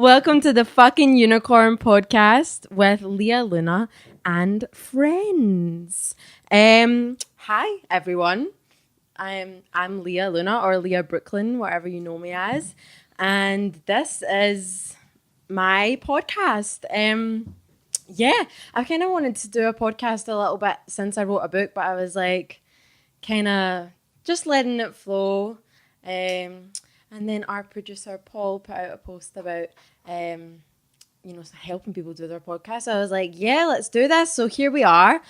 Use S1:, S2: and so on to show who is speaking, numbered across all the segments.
S1: Welcome to the fucking Unicorn podcast with Leah Luna and friends. Hi everyone. I'm Leah Luna or Leah-Brooklyn, whatever you know me as, and this is my podcast. I kind of wanted to do a podcast a little bit since I wrote a book, but I was like, kind of just letting it flow. And then our producer Paul put out a post about, helping people do their podcast. So I was like, yeah, let's do this. So here we are.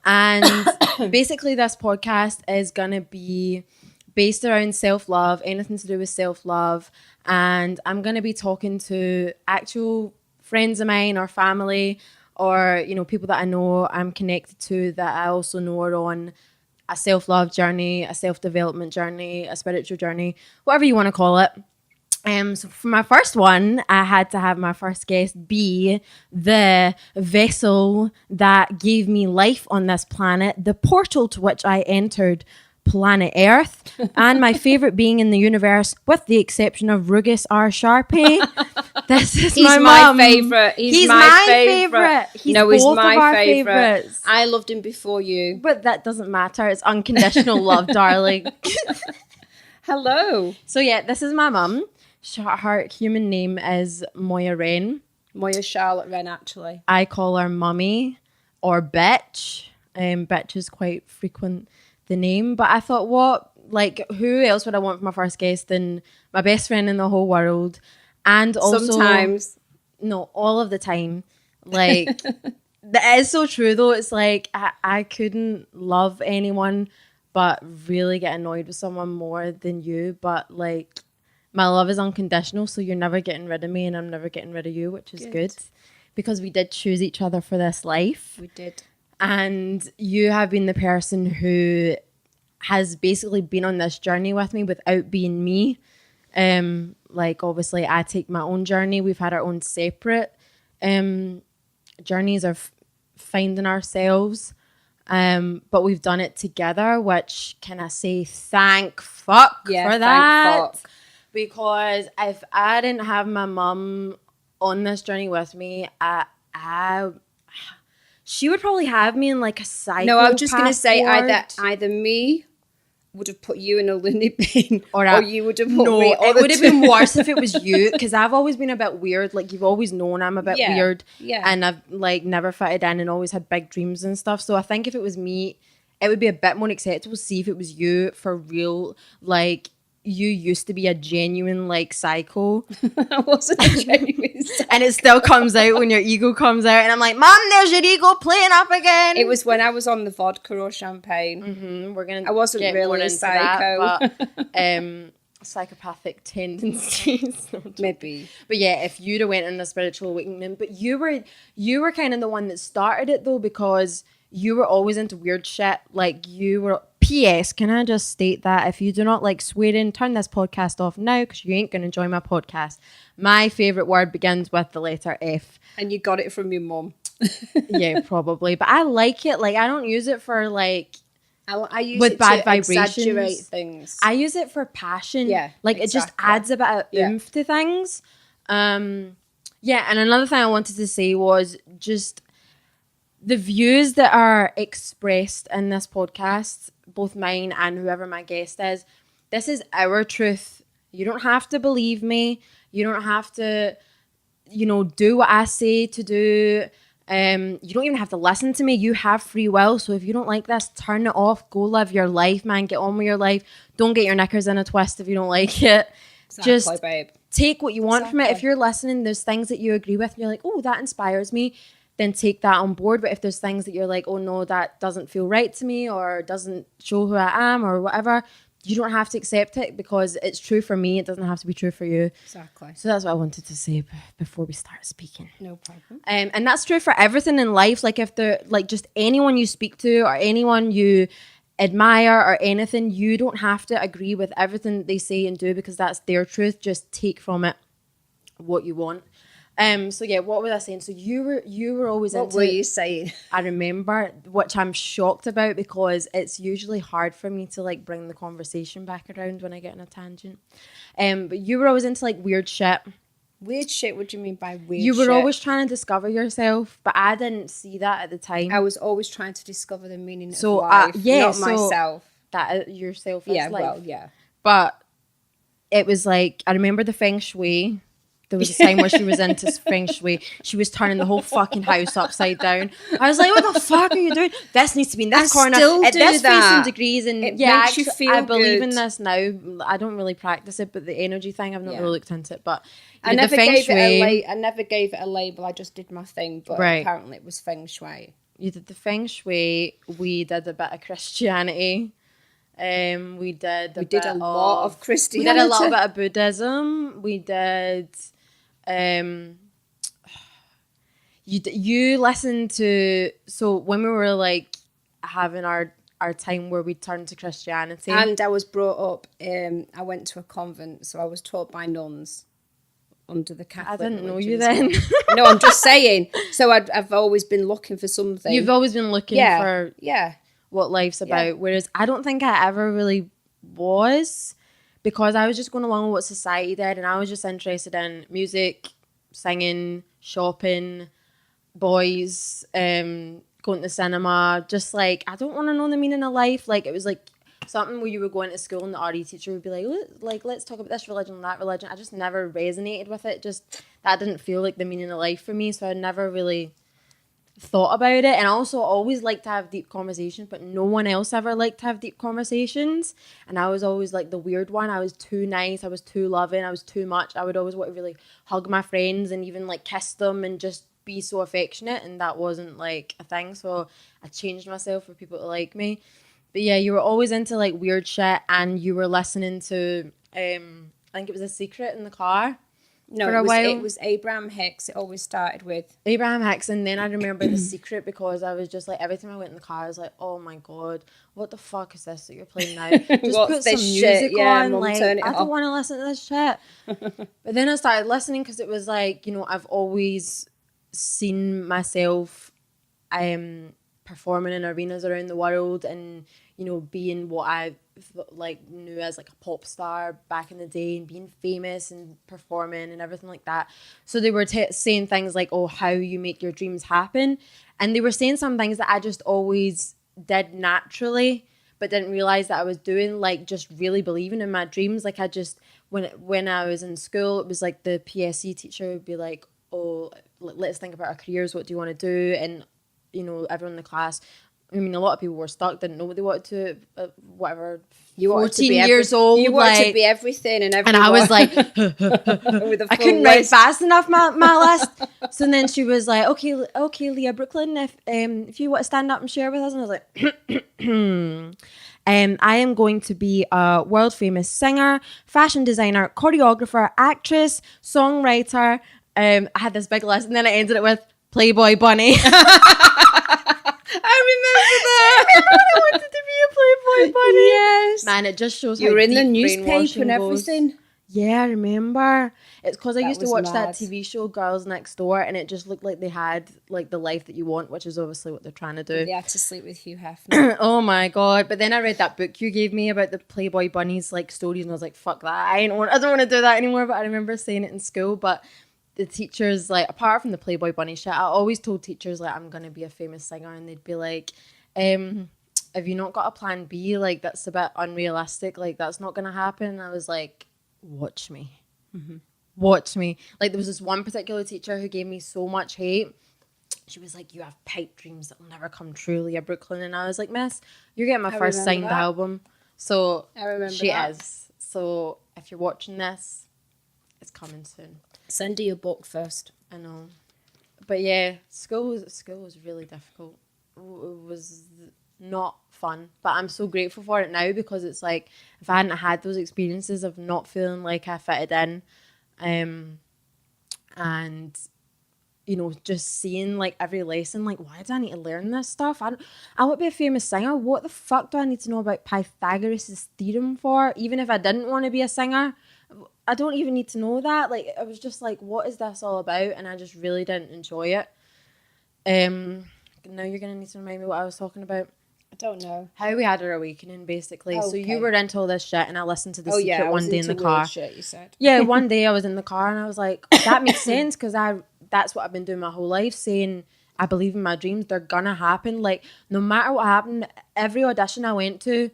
S1: And basically this podcast is going to be based around self-love, anything to do with self-love. And I'm going to be talking to actual friends of mine or family or, people that I know I'm connected to that I also know are on a self-love journey, a self-development journey, a spiritual journey, whatever you want to call it. So for my first one, I had to have my first guest be the vessel that gave me life on this planet, the portal to which I entered planet Earth, and my favorite being in the universe, with the exception of Rugus R. Sharpie. This is my mum.
S2: Favorite. He's my favorite.
S1: He's my favorite.
S2: I loved him before you,
S1: but that doesn't matter. It's unconditional love, darling.
S2: Hello.
S1: So yeah, this is my mum. Her human name is Moya Wren.
S2: Moya Charlotte Wren, actually.
S1: I call her mummy or bitch. Bitch is quite frequent the name, but I thought, who else would I want for my first guest than my best friend in the whole world? And also,
S2: sometimes,
S1: no, all of the time. Like, that is so true though. It's like I couldn't love anyone, but really get annoyed with someone more than you. But like, my love is unconditional, so you're never getting rid of me, and I'm never getting rid of you, which is good because we did choose each other for this life.
S2: We did.
S1: And you have been the person who has basically been on this journey with me without being me. Obviously I take my own journey. We've had our own separate journeys of finding ourselves. But we've done it together, which can I say thank fuck for that.
S2: Thank fuck.
S1: Because if I didn't have my mum on this journey with me, she would probably have me in like a psychopath.
S2: No, I was just going to say
S1: ward.
S2: either me would have put you in a loony bin or you would have put me on.
S1: It would have been worse if it was you, because I've always been a bit weird. Like, you've always known I'm a bit weird.
S2: Yeah.
S1: And I've like never fitted in and always had big dreams and stuff. So I think if it was me, it would be a bit more acceptable to see if it was you for real. Like, you used to be a genuine like psycho.
S2: I wasn't a genuine psycho.
S1: And it still comes out when your ego comes out. And I'm like, Mom, there's your ego playing up again.
S2: It was when I was on the vodka or champagne.
S1: Mm-hmm.
S2: I wasn't really a psycho.
S1: That, but, psychopathic tendencies.
S2: Maybe.
S1: But yeah, if you'd have went on a spiritual awakening, but you were kind of the one that started it though, because you were always into weird shit. Like, you were... P.S. Can I just state that if you do not like swearing, turn this podcast off now, because you ain't going to enjoy my podcast. My favourite word begins with the letter F.
S2: And you got it from your mum.
S1: Yeah, probably. But I like it. Like, I don't use it for like...
S2: I use
S1: with
S2: it
S1: bad
S2: to
S1: vibrations.
S2: Exaggerate things.
S1: I use it for passion.
S2: Yeah,
S1: like
S2: exactly.
S1: It just adds a bit of oomph to things. And another thing I wanted to say was just the views that are expressed in this podcast, both mine and whoever my guest is, this is our truth. You don't have to believe me. You don't have to, do what I say to do. You don't even have to listen to me. You have free will. So if you don't like this, turn it off. Go live your life, man. Get on with your life. Don't get your knickers in a twist if you don't like it.
S2: Exactly,
S1: just
S2: babe.
S1: Take what you want from it. If you're listening, there's things that you agree with and you're like, oh, that inspires me, then take that on board. But if there's things that you're like, oh no, that doesn't feel right to me or doesn't show who I am or whatever, you don't have to accept it because it's true for me. It doesn't have to be true for you.
S2: Exactly.
S1: So that's what I wanted to say before we start speaking.
S2: No problem.
S1: And that's true for everything in life. Like, if they're like just anyone you speak to or anyone you admire or anything, you don't have to agree with everything they say and do because that's their truth. Just take from it what you want. So yeah, what was I saying? So you were always
S2: into... What were you saying?
S1: I remember, which I'm shocked about because it's usually hard for me to like bring the conversation back around when I get in a tangent. But you were always into like weird shit.
S2: Weird shit? What do you mean by weird shit?
S1: You were always trying to discover yourself, but I didn't see that at the time.
S2: I was always trying to discover the meaning of life, not myself.
S1: That yourself is
S2: yeah,
S1: life.
S2: well, yeah.
S1: But it was like, I remember the feng shui. There was a time where she was into feng shui. She was turning the whole fucking house upside down. I was like, what the fuck are you doing? This needs to be in this corner.
S2: Still
S1: at
S2: do
S1: this
S2: that.
S1: facing degrees. And
S2: it
S1: yeah,
S2: makes you feel
S1: I believe in
S2: good.
S1: this now. I don't really practice it, but the energy thing, I've not really looked into it. But
S2: I never gave it a label. I just did my thing. But apparently it was feng shui.
S1: You did the feng shui. We did a bit of Christianity. We did a
S2: lot of Christianity.
S1: We did a little bit of Buddhism. We did. You listened to, so when we were like having our time where we turned to Christianity,
S2: and I was brought up. I went to a convent, so I was taught by nuns under the Catholic.
S1: I didn't know you then.
S2: No, I'm just saying. So I've always been looking for something.
S1: You've always been looking for what life's about.
S2: Yeah.
S1: Whereas I don't think I ever really was. Because I was just going along with what society did, and I was just interested in music, singing, shopping, boys, going to the cinema. Just like, I don't want to know the meaning of life. Like, it was like something where you were going to school and the RE teacher would be like, let's talk about this religion and that religion. I just never resonated with it. Just that didn't feel like the meaning of life for me. So I never really thought about it. And I also always liked to have deep conversations, but no one else ever liked to have deep conversations. And I was always like the weird one. I was too nice, I was too loving, I was too much. I would always want to really hug my friends and even like kiss them and just be so affectionate, and that wasn't like a thing. So I changed myself for people to like me. But yeah, you were always into like weird shit, and you were listening to I think it was A Secret in the car.
S2: No, it was Abraham Hicks. It always started with
S1: Abraham Hicks, and then I remember The Secret because I was just like, every time I went in the car, I was like, oh my god, what the fuck is this that you're playing now? Just put some music on. Like, I don't want to listen to this shit. But then I started listening because it was like, you know, I've always seen myself performing in arenas around the world, and you know, being what I like knew as like a pop star back in the day, and being famous and performing and everything like that. So they were saying things like, oh, how you make your dreams happen, and they were saying some things that I just always did naturally but didn't realize that I was doing, like just really believing in my dreams. Like I just, when I was in school, it was like the PSC teacher would be like, oh, let's think about our careers, what do you want to do? And you know, everyone in the class, I mean, a lot of people were stuck, didn't know what they wanted to, whatever.
S2: You
S1: 14 years old.
S2: You wanted to be everything and everyone.
S1: And I was like, I couldn't write fast enough my list. So then she was like, okay, Leah-Brooklyn, if you want to stand up and share with us. And I was like, I am going to be a world famous singer, fashion designer, choreographer, actress, songwriter. I had this big list, and then I ended it with Playboy Bunny. I remember that. I wanted to be a Playboy Bunny. Yes. Man, it just shows
S2: you were in the newspaper and everything.
S1: Goes. Yeah, I remember. It's because I used to watch that TV show Girls Next Door, and it just looked like they had like the life that you want, which is obviously what they're trying to do.
S2: They had to sleep with Hugh Hefner.
S1: Oh my god. But then I read that book you gave me about the Playboy Bunnies like stories, and I was like, fuck that. I don't want to do that anymore. But I remember saying it in school. But the teachers, like, apart from the Playboy Bunny shit, I always told teachers, like, I'm going to be a famous singer. And they'd be like, have you not got a plan B? Like, that's a bit unrealistic. Like, that's not going to happen. And I was like, watch me. Mm-hmm. Watch me. Like, there was this one particular teacher who gave me so much hate. She was like, you have pipe dreams that will never come true, Leah-Brooklyn. And I was like, miss, you're getting my first signed album. So
S2: I remember
S1: she
S2: that.
S1: is. So if you're watching this, it's coming soon.
S2: Send her your book first.
S1: I know. But yeah, school was really difficult. It was not fun. But I'm so grateful for it now, because it's like, if I hadn't had those experiences of not feeling like I fitted in, and, you know, just seeing like every lesson, like, why do I need to learn this stuff? I want to be a famous singer. What the fuck do I need to know about Pythagoras' theorem for? Even if I didn't want to be a singer, I don't even need to know that. Like, I was just like, what is this all about? And I just really didn't enjoy it. Now you're going to need to remind me what I was talking about.
S2: don't know.
S1: How we had our awakening, basically. So you
S2: Okay.
S1: were into all this shit, and I listened to The
S2: Oh
S1: Secret
S2: yeah, I was
S1: one day in
S2: into
S1: the car.
S2: weird shit, you said.
S1: Yeah, one day I was in the car and I was like, that makes sense, because that's what I've been doing my whole life, saying I believe in my dreams, they're gonna happen. Like, no matter what happened, every audition I went to,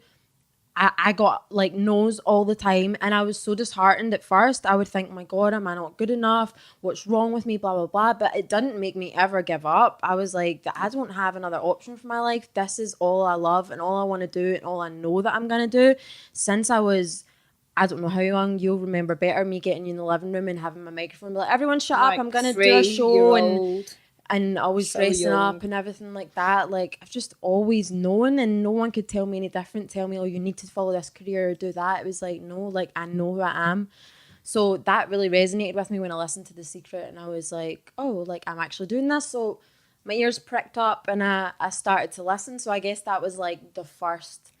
S1: I got like no's all the time, and I was so disheartened at first. I would think, my God, am I not good enough? What's wrong with me? Blah, blah, blah. But it didn't make me ever give up. I was like, I don't have another option for my life. This is all I love and all I want to do and all I know that I'm going to do. Since I don't know how long, you'll remember better, me getting you in the living room and having my microphone, like, everyone shut up, I'm going to do a show. And always so dressing young. Up and everything like that. Like, I've just always known, and no one could tell me any different, tell me, oh, you need to follow this career or do that. It was like, no, like, I know who I am. So that really resonated with me when I listened to The Secret, and I was like, oh, like, I'm actually doing this. So my ears pricked up and I started to listen. So I guess that was like the first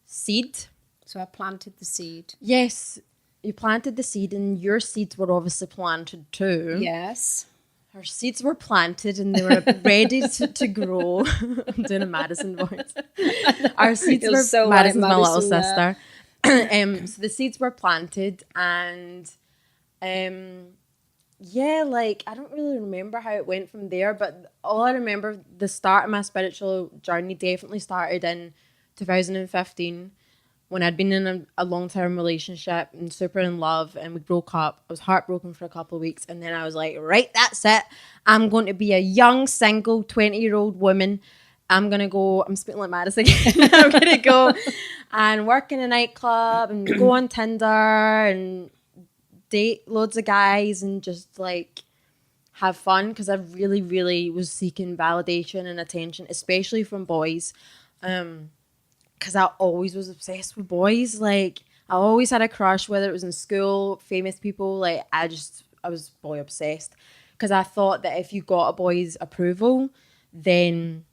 S1: seed.
S2: So I planted the seed.
S1: Yes, you planted the seed, and your seeds were obviously planted too.
S2: Yes.
S1: Our seeds were planted and they were ready to grow. I'm doing a Madison voice. Our seeds were
S2: so
S1: Madison's
S2: like
S1: my little
S2: Madison,
S1: sister. So the seeds were planted, and yeah, like, I don't really remember how it went from there, but all I remember, the start of my spiritual journey definitely started in 2015. When I'd been in a long-term relationship and super in love, and we broke up. I was heartbroken for a couple of weeks, and then I was like, right, that's it. I'm going to be a young, single, 20-year-old woman. I'm speaking like Madison again. I'm going to go and work in a nightclub and go on Tinder and date loads of guys and just, like, have fun, because I really, really was seeking validation and attention, especially from boys. Because I always was obsessed with boys. Like, I always had a crush, whether it was in school, famous people. Like, I was boy obsessed. Because I thought that if you got a boy's approval, then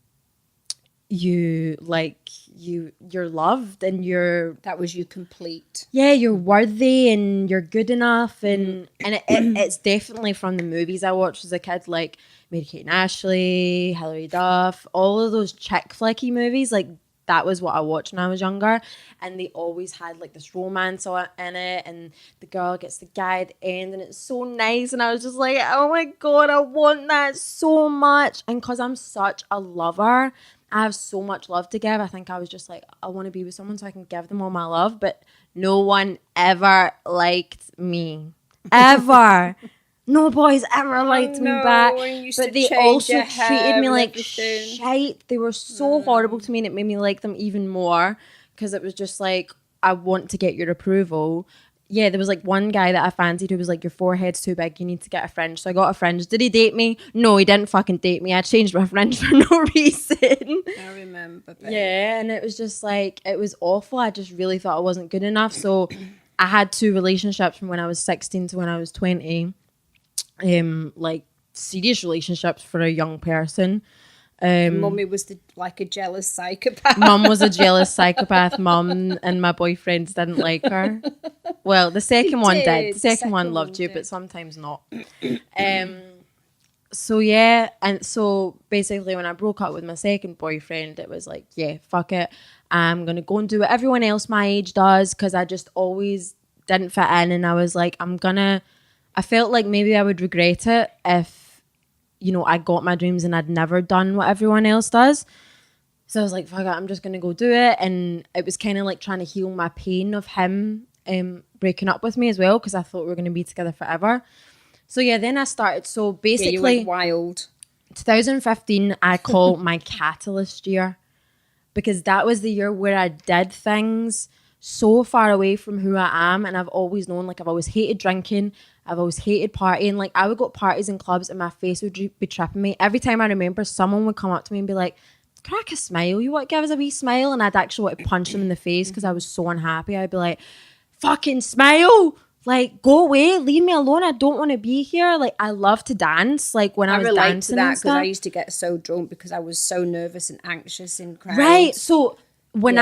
S1: you're loved, and
S2: that was you complete.
S1: Yeah, you're worthy and you're good enough. And it's definitely from the movies I watched as a kid, like Mary-Kate and Ashley, Hilary Duff, all of those chick flicky movies. Like, that was what I watched when I was younger, and they always had like this romance in it, and the girl gets the guy at the end, and it's so nice, and I was just like, oh my God, I want that so much. And because I'm such a lover, I have so much love to give, I think I was just like, I want to be with someone so I can give them all my love. But no one ever liked me, ever. No boys ever liked me back. But they also treated me like shite. They were so horrible to me, and it made me like them even more, because it was just like, I want to get your approval. Yeah, there was like one guy that I fancied who was like, your forehead's too big, you need to get a fringe. So I got a fringe. Did he date me? No, he didn't fucking date me. I changed my fringe for no reason.
S2: I remember. Babe.
S1: Yeah, and it was just like, it was awful. I just really thought I wasn't good enough. So I had 2 relationships from when I was 16 to when I was 20. Like, serious relationships for a young person.
S2: Mummy was like a jealous psychopath.
S1: Mum was a jealous psychopath mum, and my boyfriends didn't like her. Well, the second one did. The second one loved you, but sometimes not. So yeah, and so basically when I broke up with my second boyfriend, it was like, yeah, fuck it. I'm going to go and do what everyone else my age does, because I just always didn't fit in, and I was like, I felt like maybe I would regret it if, you know, I got my dreams and I'd never done what everyone else does. So I was like, fuck it, I'm just going to go do it. And it was kind of like trying to heal my pain of him breaking up with me as well, because I thought we were going to be together forever. So yeah, then I started. So basically,
S2: you went wild.
S1: 2015, I call my catalyst year, because that was the year where I did things so far away from who I am. And I've always known, like, I've always hated drinking. I've always hated partying. Like, I would go to parties and clubs and my face would be tripping me. Every time I remember, someone would come up to me and be like, crack a smile. You want to give us a wee smile? And I'd actually want to punch them in the face because I was so unhappy. I'd be like, fucking smile. Like, go away. Leave me alone. I don't want to be here. Like, I love to dance. Like, when I was
S2: relate
S1: dancing
S2: to that
S1: because
S2: I used to get so drunk because I was so nervous and anxious in crowds.
S1: Right. So when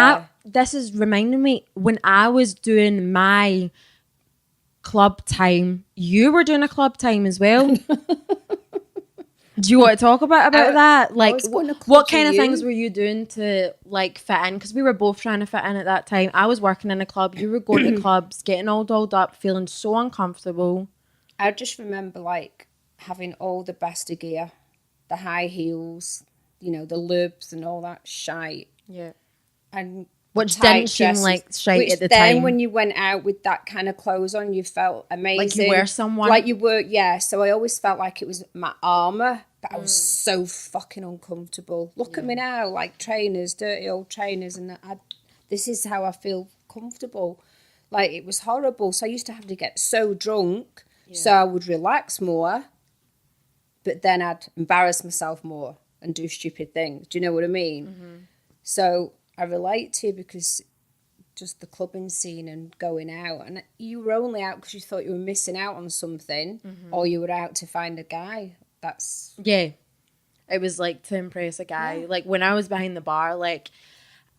S1: this is reminding me, when I was doing my club time, you were doing a club time as well. Do you want to talk about that? Like, what kind of things were you doing to like fit in? Because we were both trying to fit in at that time. I was working in a club. You were going to clubs, getting all dolled up, feeling so uncomfortable.
S2: I just remember like having all the best of gear, the high heels, you know, the lubes and all that shite.
S1: Yeah.
S2: And
S1: which didn't seem like shite at the time.
S2: Then when you went out with that kind of clothes on, you felt amazing.
S1: Like you were someone.
S2: Like you were, yeah. So I always felt like it was my armour, but I was so fucking uncomfortable. Look at me now, like trainers, dirty old trainers, and this is how I feel comfortable. Like it was horrible. So I used to have to get so drunk so I would relax more, but then I'd embarrass myself more and do stupid things. Do you know what I mean? Mm-hmm. So I relate to you because just the clubbing scene and going out, and you were only out because you thought you were missing out on something, or you were out to find a guy. That's
S1: it was like to impress a guy. Like when I was behind the bar, like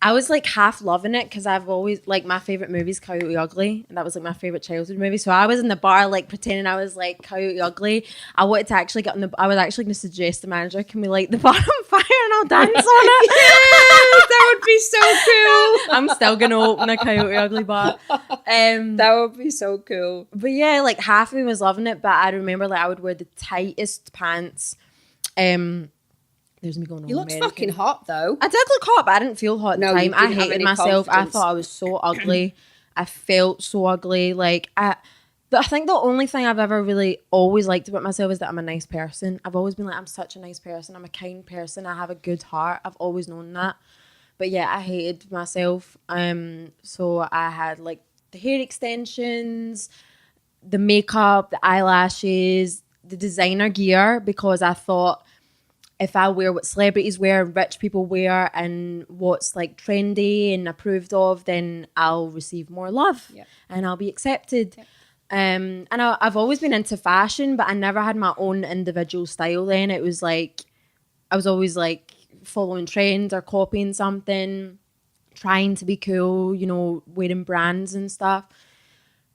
S1: I was like half loving it because I've always like my favorite movie is Coyote Ugly, and that was like my favorite childhood movie. So I was in the bar like pretending I was like Coyote Ugly. I wanted to actually get on I was actually going to suggest to the manager, can we light the bar on fire and I'll dance on it?
S2: Yes, that would be so cool.
S1: I'm still going to open a Coyote Ugly bar.
S2: That would be so cool.
S1: But yeah, like half of me was loving it, but I remember like I would wear the tightest pants. There's me going on.
S2: You looked fucking hot though.
S1: I did look hot, but I didn't feel hot at the time. I hated myself. Confidence. I thought I was so ugly. I felt so ugly. Like I think the only thing I've ever really always liked about myself is that I'm a nice person. I've always been like, I'm such a nice person. I'm a kind person. I have a good heart. I've always known that. But yeah, I hated myself. So I had like the hair extensions, the makeup, the eyelashes, the designer gear, because I thought, if I wear what celebrities wear, rich people wear, and what's like trendy and approved of, then I'll receive more love and I'll be accepted. And I've always been into fashion, but I never had my own individual style then. It was like, I was always like following trends or copying something, trying to be cool, you know, wearing brands and stuff.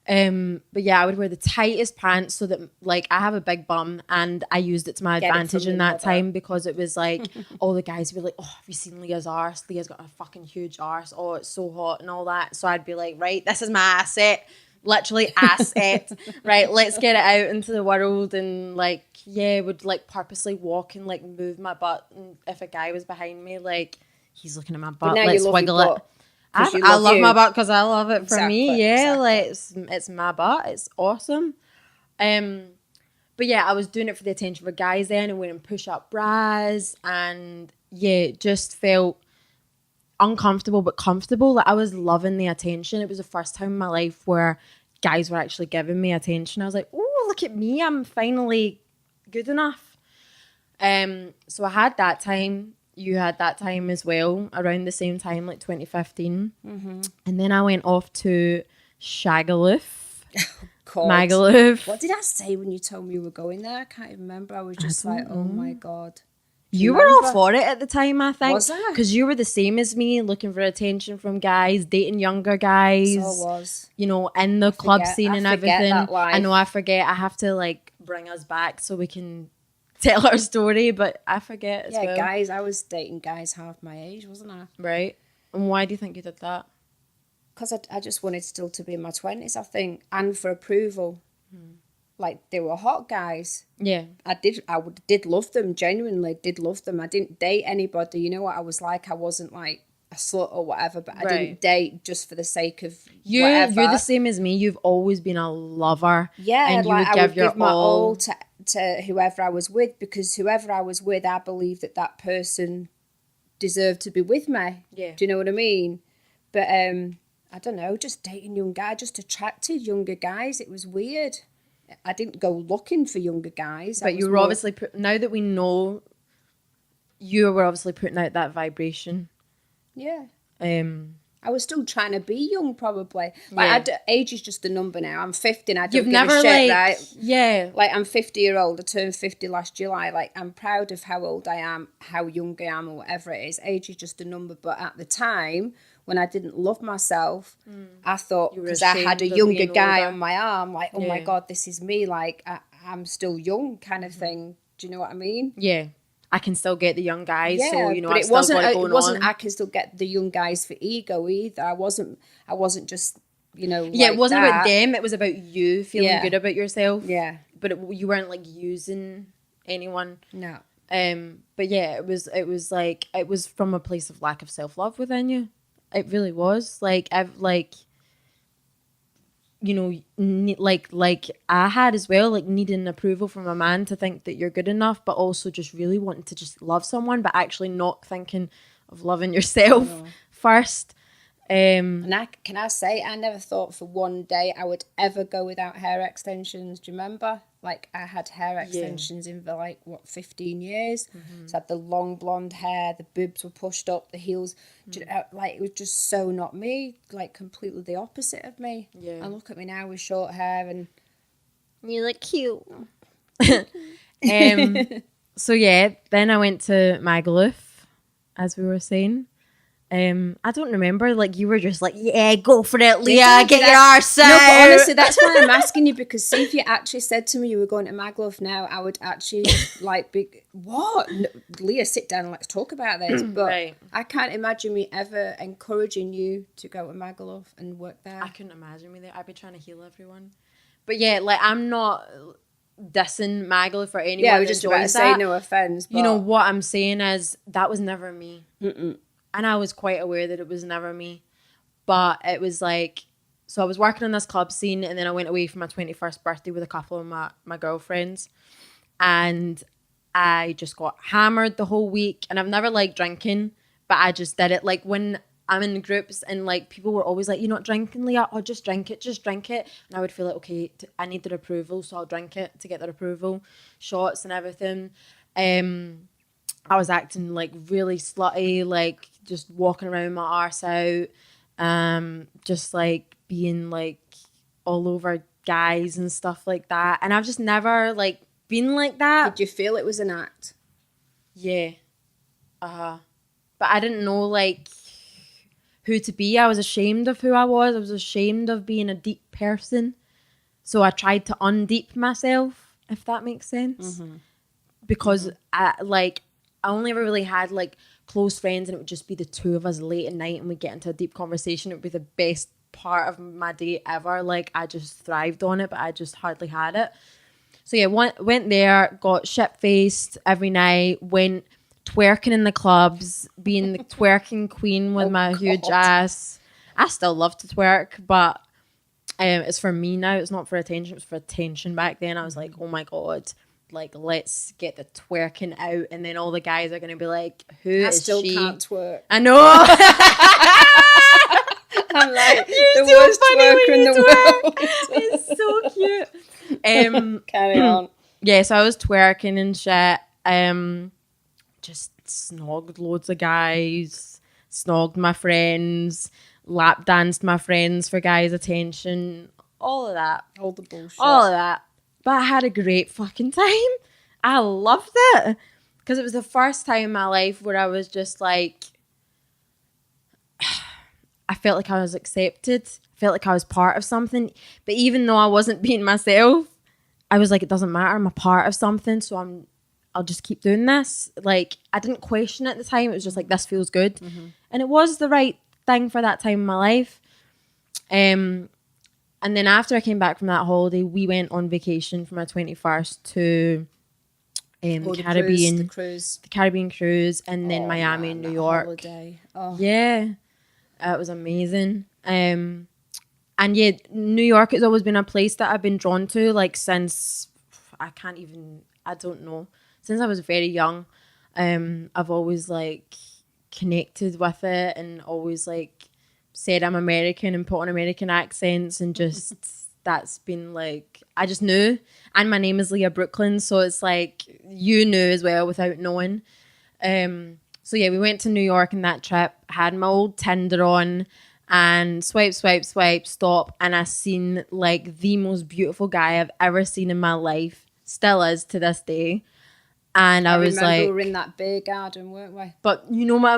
S1: But yeah, I would wear the tightest pants so that like I have a big bum, and I used it to my advantage in that time because it was like all the guys were like, oh, have you seen Leah's arse? Leah's got a fucking huge arse. Oh, it's so hot and all that. So I'd be like, right, this is my asset, literally asset. Right, let's get it out into the world. And like, yeah, would like purposely walk and like move my butt, and if a guy was behind me, like, he's looking at my butt, let's wiggle it. I love my butt because I love it for me. Yeah, like it's my butt. It's awesome. But yeah, I was doing it for the attention for guys then, and wearing push-up bras, and yeah, just felt uncomfortable but comfortable. Like I was loving the attention. It was the first time in my life where guys were actually giving me attention. I was like, oh, look at me. I'm finally good enough. So I had that time. You had that time as well, around the same time, like 2015. Mm-hmm. And then I went off to Shagaloof. Magaloof.
S2: What did I say when you told me you were going there? I can't even remember. I was just like, oh my God.
S1: You were all for it at the time, I think.
S2: Was I?
S1: Because you were the same as me, looking for attention from guys, dating younger guys.
S2: So I was.
S1: You know, in the club scene and everything. I know, I forget. I have to like bring us back so we can tell our story, but I forget as well.
S2: Yeah, guys, I was dating guys half my age, wasn't I?
S1: Right. And why do you think you did that?
S2: Because I just wanted still to be in my 20s, I think, and for approval. Like, they were hot guys.
S1: Yeah.
S2: I did love them, genuinely did love them. I didn't date anybody. You know what I was like? I wasn't like a slut or whatever, but I didn't date just for the sake of whatever.
S1: You're the same as me. You've always been a lover.
S2: Yeah,
S1: and
S2: like I would give my all to whoever I was with, because whoever I was with, I believed that person deserved to be with me.
S1: Yeah.
S2: Do you know what I mean? But I don't know, just dating young guys, just attracted younger guys. It was weird. I didn't go looking for younger guys.
S1: But you were obviously, now that we know, you were obviously putting out that vibration.
S2: Yeah. I was still trying to be young, probably. Like, age is just a number now. I'm 50 and I don't give a shit, right?
S1: Yeah.
S2: Like, I'm 50-year-old. I turned 50 last July. Like, I'm proud of how old I am, how young I am, or whatever it is. Age is just a number. But at the time, when I didn't love myself, I thought, because I had a younger guy on my arm, like, oh my God, this is me. Like, I'm still young kind of thing. Do you know what I mean?
S1: Yeah. I can still get the young guys,
S2: Yeah,
S1: so, you know,
S2: but
S1: I've
S2: it
S1: still
S2: wasn't.
S1: got it going
S2: It wasn't.
S1: on.
S2: I can still get the young guys for ego either. I wasn't just, you know.
S1: Yeah,
S2: like
S1: it wasn't
S2: that.
S1: about them. It was about you feeling good about yourself.
S2: Yeah.
S1: But you weren't like using anyone.
S2: No.
S1: But yeah, it was like, it was from a place of lack of self-love within you. It really was. Like, I've like, you know, like I had as well, like needing approval from a man to think that you're good enough, but also just really wanting to just love someone, but actually not thinking of loving yourself first.
S2: And can I say, I never thought for one day I would ever go without hair extensions. Do you remember? Like, I had hair extensions in for like, 15 years. So I had the long blonde hair, the boobs were pushed up, the heels. Like, it was just so not me. Like, completely the opposite of me.
S1: Yeah.
S2: And look at me now with short hair and...
S1: You look cute. So yeah, then I went to Magaluf, as we were saying. I don't remember, like, you were just like, yeah, go for it, Leah, get your arse out.
S2: No, but honestly, that's why I'm asking you, because see, if you actually said to me you were going to Magaluf now, I would actually like be, what? No, Leah, sit down and let's talk about this. But I can't imagine me ever encouraging you to go to Magaluf and work there.
S1: I couldn't imagine me there. I'd be trying to heal everyone. But yeah, like, I'm not dissing Magaluf for anyone.
S2: Yeah, we just about to say no offence.
S1: You know, what I'm saying is that was never me. And I was quite aware that it was never me. But it was like, so I was working on this club scene, and then I went away for my 21st birthday with a couple of my girlfriends. And I just got hammered the whole week. And I've never liked drinking, but I just did it. Like, when I'm in groups and like people were always like, you're not drinking, Leah? Oh, just drink it. And I would feel like, okay, I need their approval, so I'll drink it to get their approval. Shots and everything. I was acting like really slutty, like just walking around my arse out, just like being like all over guys and stuff like that. And I've just never like been like that.
S2: Did you feel it was an act?
S1: Yeah. But I didn't know like who to be. I was ashamed of who I was. I was ashamed of being a deep person. So I tried to undeep myself, if that makes sense. Because I only ever really had like close friends, and it would just be the two of us late at night, and we'd get into a deep conversation. It would be the best part of my day ever. Like, I just thrived on it, but I just hardly had it. So yeah, went there, got shit-faced every night, went twerking in the clubs, being the twerking queen with my huge ass. I still love to twerk, but it's for me now. It's not for attention. It was for attention back then. I was like, oh my God. Like, let's get the twerking out, and then all the guys are going to be like, who is she? I
S2: still can't twerk.
S1: I know.
S2: I'm like, the worst twerker in the world.
S1: It's so cute.
S2: Carry on.
S1: Yeah, so I was twerking and shit. Just snogged loads of guys, snogged my friends, lap danced my friends for guys' attention, all of that.
S2: All the bullshit.
S1: All of that. But I had a great fucking time. I loved it. Because it was the first time in my life where I was just like, I felt like I was accepted. I felt like I was part of something. But even though I wasn't being myself, I was like, it doesn't matter. I'm a part of something. So I'll just keep doing this. Like, I didn't question it at the time. It was just like, this feels good. And it was the right thing for that time in my life. And then after I came back from that holiday, we went on vacation for my 21st to the Caribbean. The Caribbean cruise, and then Miami and New York.
S2: Holiday. Oh.
S1: Yeah. It was amazing. And yeah, New York has always been a place that I've been drawn to, like, since, I don't know, since I was very young. I've always, like, connected with it, and always, like, said I'm American and put on American accents, and just that's been like, I just knew. And my name is Leah-Brooklyn, so it's like, you knew as well without knowing. So yeah, we went to New York in that trip, had my old Tinder on, and swipe, stop, and I seen like the most beautiful guy I've ever seen in my life, still is to this day. And I was like,
S2: we were in that beer garden, weren't we?
S1: But you know my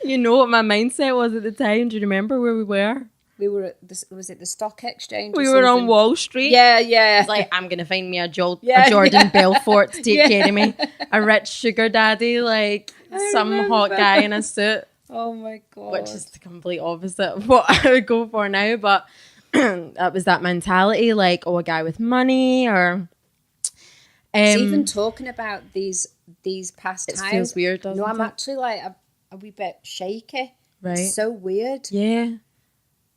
S1: you know what my mindset was at the time? Do you remember where we were?
S2: we were at was it the stock exchange?
S1: We
S2: or
S1: were on
S2: something?
S1: Wall Street.
S2: Yeah, yeah.
S1: It's like, I'm going to find me a
S2: Yeah,
S1: Jordan
S2: yeah.
S1: Belfort to take
S2: Yeah.
S1: care of me. A rich sugar daddy, like some hot
S2: remember.
S1: guy in a suit.
S2: Oh my God.
S1: Which is the complete opposite of what I would go for now. But that was that mentality, like, oh, a guy with money or...
S2: So even talking about these past
S1: it
S2: times...
S1: feels weird, doesn't
S2: No, I'm
S1: it?
S2: actually like a wee bit shaky.
S1: Right.
S2: It's so weird.
S1: Yeah.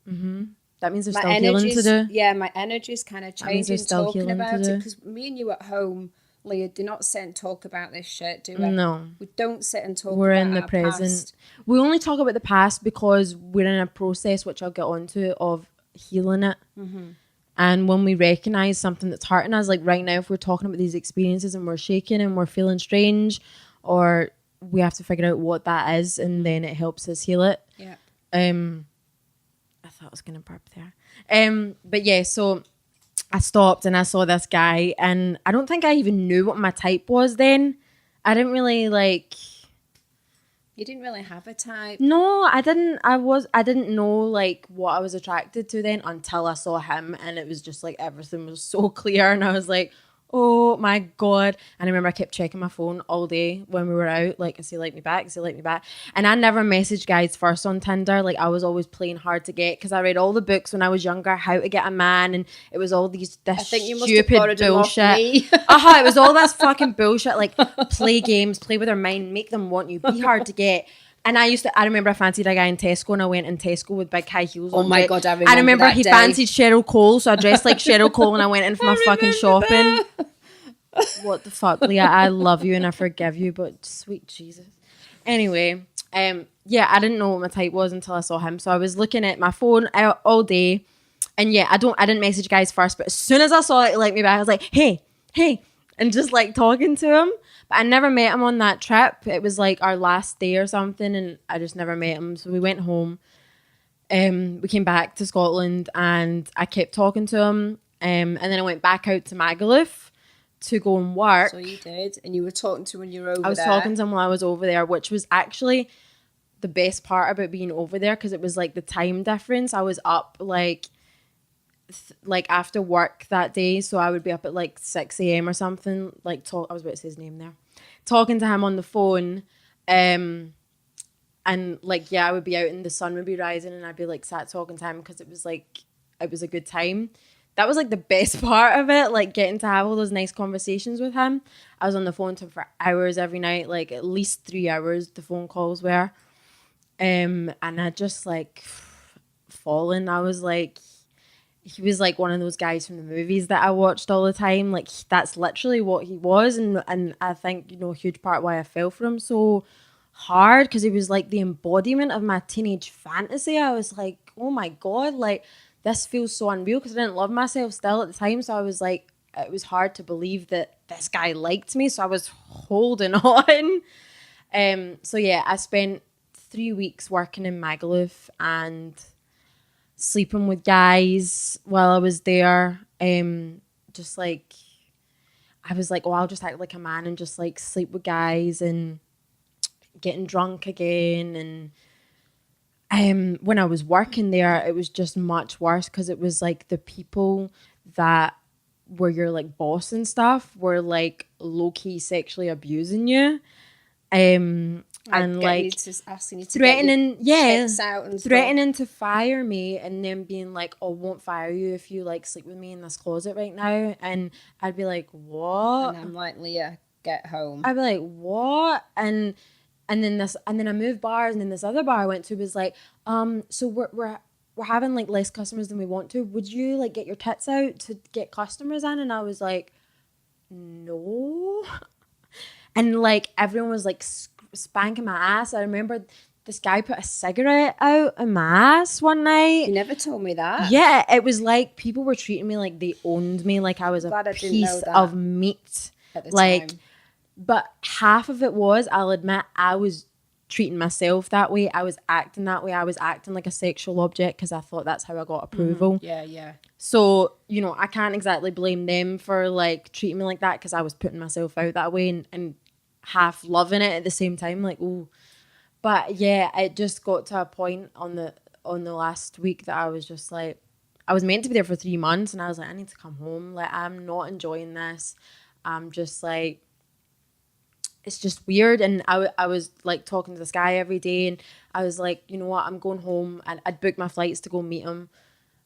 S1: Mm-hmm. That means there's
S2: My
S1: still healing to do.
S2: Yeah, my energy's kind of
S1: That means
S2: changing
S1: there's still
S2: talking
S1: healing to
S2: about
S1: do.
S2: it. Because me and you at home, Leah, do not sit and talk about this shit, do we?
S1: No.
S2: We don't sit and talk
S1: We're
S2: about
S1: in the
S2: our
S1: present.
S2: past.
S1: We only talk about the past because we're in a process, which I'll get onto, of healing it. Mm-hmm. And when we recognize something that's hurting us, like right now, if we're talking about these experiences and we're shaking and we're feeling strange, or we have to figure out what that is, and then it helps us heal it.
S2: Yeah.
S1: I thought I was going to burp there. But yeah, so I stopped and I saw this guy, and I don't think I even knew what my type was then. I didn't really like...
S2: You didn't really have a type.
S1: No, I didn't. I didn't know like what I was attracted to then until I saw him, and it was just like everything was so clear, and I was like, oh my God. And I remember I kept checking my phone all day when we were out, like, is he like me back? Is he like me back? And I never messaged guys first on Tinder. Like, I was always playing hard to get, because I read all the books when I was younger, how to get a man, and it was all this
S2: I think you must have
S1: stupid
S2: borrowed them off
S1: bullshit.
S2: me.
S1: It was all this fucking bullshit, like play games, play with their mind, make them want you, be hard to get. And I remember I fancied a guy in Tesco, and I went in Tesco with big high heels on.
S2: Oh my God, I remember that
S1: he
S2: day.
S1: fancied Cheryl Cole, so I dressed like Cheryl Cole and I went in for my fucking shopping. What the fuck, Leah? I love you and I forgive you, but sweet Jesus. Anyway, yeah, I didn't know what my type was until I saw him. So I was looking at my phone all day, and yeah, I didn't message guys first, but as soon as I saw it like me back, I was like, hey, and just like talking to him. But I never met him on that trip. It was like our last day or something, and I just never met him. So we went home. We came back to Scotland, and I kept talking to him. And then I went back out to Magaluf to go and work.
S2: So you did, and you were talking to him when you were over there.
S1: I was talking to him while I was over there, which was actually the best part about being over there, because it was like the time difference. I was up like after work that day, so I would be up at like 6 a.m. or something. I was about to say his name there, talking to him on the phone, and like I would be out and the sun would be rising, and I'd be like sat talking to him, because it was a good time. That was like the best part of it, like getting to have all those nice conversations with him. I was on the phone to him for hours every night, like at least 3 hours the phone calls were. And I just like fallen. I was like, he was like one of those guys from the movies that I watched all the time. Like, that's literally what he was. And I think, a huge part why I fell for him so hard, because he was like the embodiment of my teenage fantasy. I was like, oh my God, like, this feels so unreal, because I didn't love myself still at the time. So I was like, it was hard to believe that this guy liked me. So I was holding on. So yeah, I spent 3 weeks working in Magaluf and sleeping with guys while I was there. Just like, I was like, oh, I'll just act like a man and just like sleep with guys, and getting drunk again. And when I was working there, it was just much worse, because it was like the people that were your like boss and stuff were like low-key sexually abusing you, and like threatening to fire me, and then being like, oh, won't fire you if you like sleep with me in this closet right now. And I'd be like, what?
S2: And I'm like, Leah, get home.
S1: I'd be like, what? And then I moved bars, and then this other bar I went to was like, so we're having like less customers than we want to. Would you like get your tits out to get customers in? And I was like, no. And like everyone was like spanking my ass. I remember this guy put a cigarette out in my ass one night.
S2: You never told me that.
S1: Yeah, it was like people were treating me like they owned me, like I was a piece of meat
S2: at the
S1: like
S2: time.
S1: But half of it was, I'll admit, I was treating myself that way. I was acting that way. I was acting like a sexual object, because I thought that's how I got approval.
S2: Yeah.
S1: So, I can't exactly blame them for like treating me like that, because I was putting myself out that way and half loving it at the same time. Like, oh, but yeah, it just got to a point on on the last week that I was just like, I was meant to be there for 3 months, and I was like, I need to come home. Like, I'm not enjoying this. I'm just like, it's just weird. And I was like talking to this guy every day, and I was like, you know what, I'm going home. And I'd booked my flights to go meet him.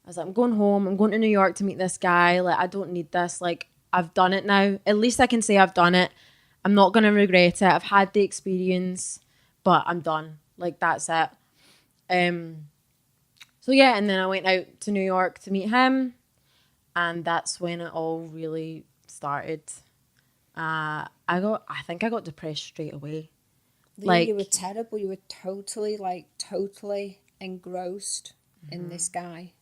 S1: I was like, I'm going home. I'm going to New York to meet this guy. Like, I don't need this. Like, I've done it now. At least I can say I've done it. I'm not going to regret it. I've had the experience, but I'm done. Like, that's it. So yeah, and then I went out to New York to meet him, and that's when it all really started. I think I got depressed straight away.
S2: Leah, you were terrible. You were totally engrossed in this guy.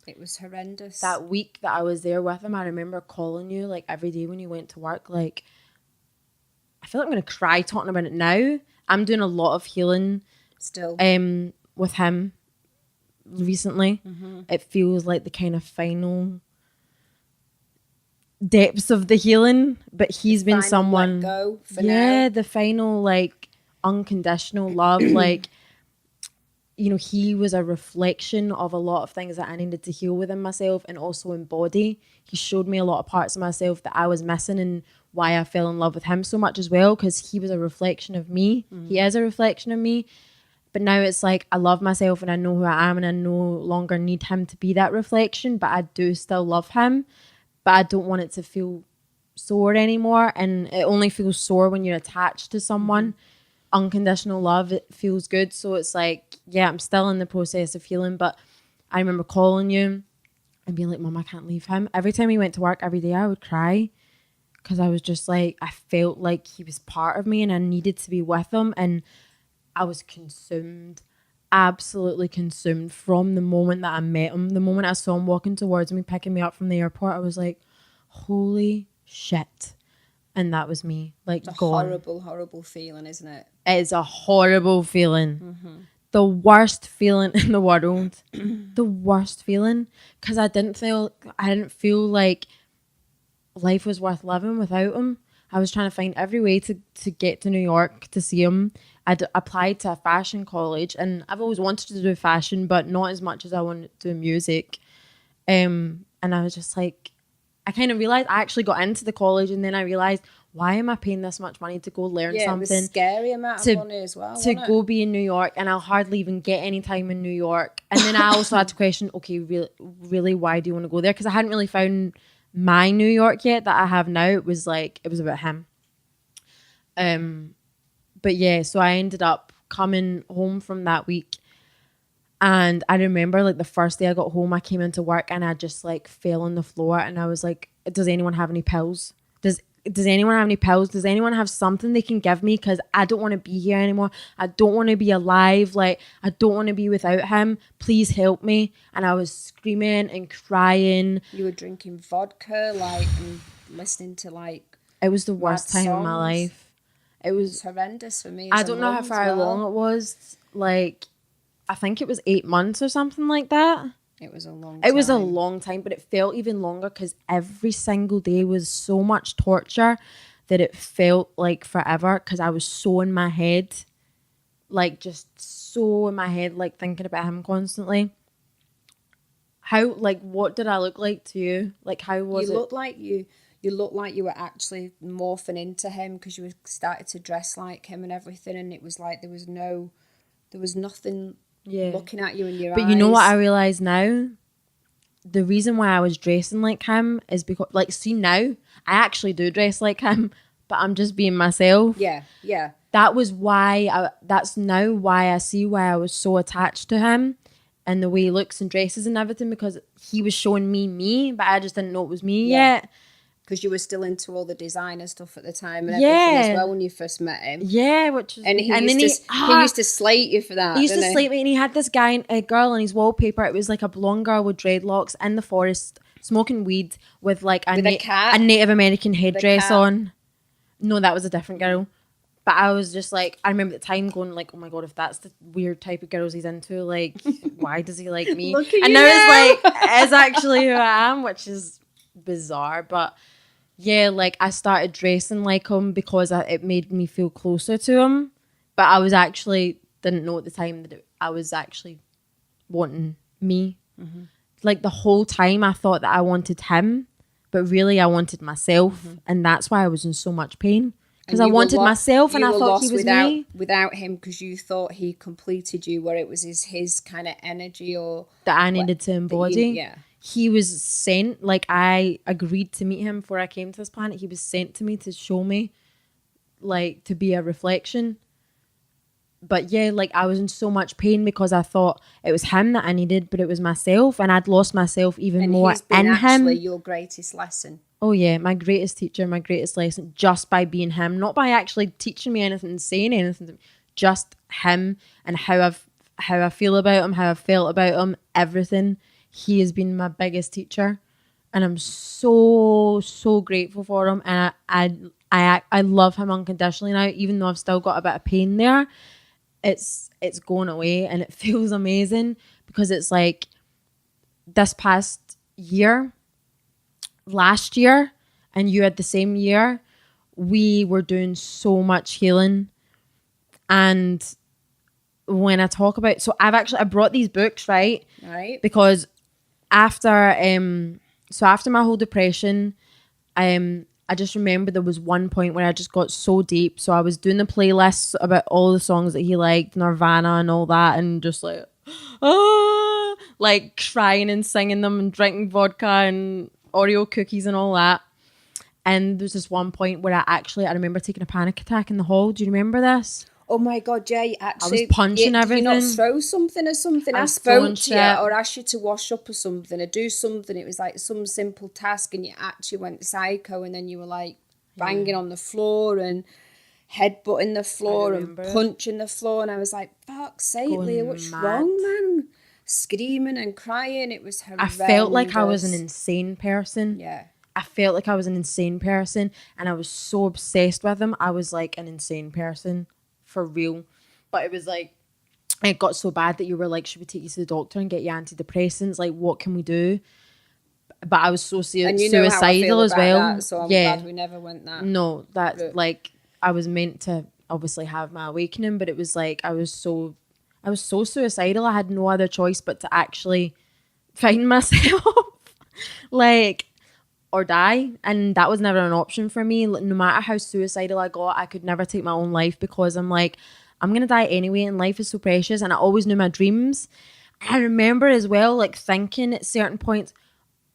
S2: It was horrendous.
S1: That week that I was there with him, I remember calling you like every day when you went to work. Like, I feel like I'm gonna cry talking about it now. I'm doing a lot of healing
S2: still
S1: with him recently. It feels like the kind of final depths of the healing, but he's been someone,
S2: let go for now.
S1: The final like unconditional love. Like, you know, he was a reflection of a lot of things that I needed to heal within myself and also embody. He showed me a lot of parts of myself that I was missing, and why I fell in love with him so much as well, because he was a reflection of me. He is a reflection of me. But now it's like, I love myself and I know who I am, and I no longer need him to be that reflection, but I do still love him. But I don't want it to feel sore anymore. And it only feels sore when you're attached to someone. Unconditional love, it feels good. So it's like, yeah, I'm still in the process of healing. But I remember calling you and being like, Mom, I can't leave him. Every time he went to work every day, I would cry, because I was just like, I felt like he was part of me and I needed to be with him. And I was consumed, absolutely consumed from the moment that I met him. The moment I saw him walking towards me, picking me up from the airport, I was like, holy shit. And that was me, like,
S2: it's a
S1: gone.
S2: horrible, horrible feeling, isn't it?
S1: It is a horrible feeling. The worst feeling in the world. The worst feeling. Because I didn't feel like life was worth living without him. I was trying to find every way to get to New York to see him. I'd applied to a fashion college, and I've always wanted to do fashion, but not as much as I wanted to do music. And I was just like, I kind of realized I actually got into the college, and then I realized, why am I paying this much money to go learn something?
S2: It was scary amount of money as well.
S1: To go be in New York, and I'll hardly even get any time in New York. And then I also had to question, okay, really, why do you want to go there? Because I hadn't really found my New York yet that I have now. It was about him. But yeah, so I ended up coming home from that week, and I remember like the first day I got home, I came into work and I just like fell on the floor, and I was like, does anyone have any pills? Does anyone have any pills? Does anyone have something they can give me? Because I don't want to be here anymore. I don't want to be alive. Like, I don't want to be without him. Please help me. And I was screaming and crying.
S2: You were drinking vodka, like, and listening to like,
S1: it was the worst time of my life. It was
S2: horrendous for me.
S1: I don't know how far along it was. Like, I think it was 8 months or something like that.
S2: It was a long time.
S1: It was a long time, but it felt even longer because every single day was so much torture that it felt like forever, because I was so in my head. Like, just so in my head, like thinking about him constantly. What did I look like to you? Like, how was it?
S2: You looked like you were actually morphing into him, because you were started to dress like him and everything, and it was like there was nothing looking at you in your eyes.
S1: But you know what I realise now? The reason why I was dressing like him is because, like, see now, I actually do dress like him, but I'm just being myself.
S2: Yeah.
S1: That was why, that's now why I see why I was so attached to him and the way he looks and dresses and everything, because he was showing me, but I just didn't know it was me yet.
S2: Because you were still into all the designer stuff at the time and everything as well when you first met him.
S1: Yeah, which was...
S2: he used to slate you for that.
S1: He used to slate me, and he had this girl on his wallpaper. It was like a blonde girl with dreadlocks in the forest, smoking weed with like a Native American headdress on. No, that was a different girl. But I was just like, I remember at the time going like, oh my God, if that's the weird type of girls he's into, like, why does he like me?
S2: Look at
S1: and
S2: you
S1: now
S2: now.
S1: it's like, it's actually who I am, which is bizarre. But yeah, like, I started dressing like him because it made me feel closer to him. But I was actually, didn't know at the time that I was actually wanting me. Like the whole time I thought that I wanted him, but really I wanted myself. And that's why I was in so much pain. Because I wanted myself and I thought he was me.
S2: Without him, because you thought he completed you, where it was his kind of energy or...
S1: That I needed to embody. He was sent, like I agreed to meet him before I came to this planet. He was sent to me to show me, like, to be a reflection. But yeah, like I was in so much pain because I thought it was him that I needed, but it was myself, and I'd lost myself even more
S2: he's been
S1: in
S2: actually
S1: him.
S2: Your greatest lesson.
S1: Oh yeah, my greatest teacher, my greatest lesson, just by being him, not by actually teaching me anything and saying anything to me, just him and how I feel about him, how I felt about him, everything. He has been my biggest teacher, and I'm so grateful for him, and I love him unconditionally now, even though I've still got a bit of pain there. It's going away, and it feels amazing because it's like this past year, last year, and you had the same year, we were doing so much healing. And when I talk about, so I brought these books, right? Because after my whole depression, I just remember there was one point where I just got so deep. So I was doing the playlists about all the songs that he liked, Nirvana and all that, and just like, like crying and singing them and drinking vodka and Oreo cookies and all that. And there's this one point where I remember taking a panic attack in the hall. Do you remember this?
S2: Oh my God, yeah, actually.
S1: I was punching everything.
S2: Did you not throw something or something? I spoke to you or asked you to wash up or something or do something. It was like some simple task and you actually went psycho, and then you were like banging on the floor and headbutting the floor and punching the floor. And I was like, fuck's sake, Leah, what's wrong, man? Screaming and crying. It was horrendous.
S1: I felt like I was an insane person.
S2: Yeah.
S1: I felt like I was an insane person, and I was so obsessed with him. I was like an insane person. For real. But it was like, it got so bad that you were like, should we take you to the doctor and get you antidepressants? Like, what can we do? But I was so suicidal as well.
S2: That, so I'm glad we never went that.
S1: No, that like I was meant to obviously have my awakening, but it was like I was so suicidal. I had no other choice but to actually find myself, like, or die, and that was never an option for me. No matter how suicidal I got, I could never take my own life because I'm like, I'm gonna die anyway, and life is so precious. And I always knew my dreams. I remember as well, like thinking at certain points,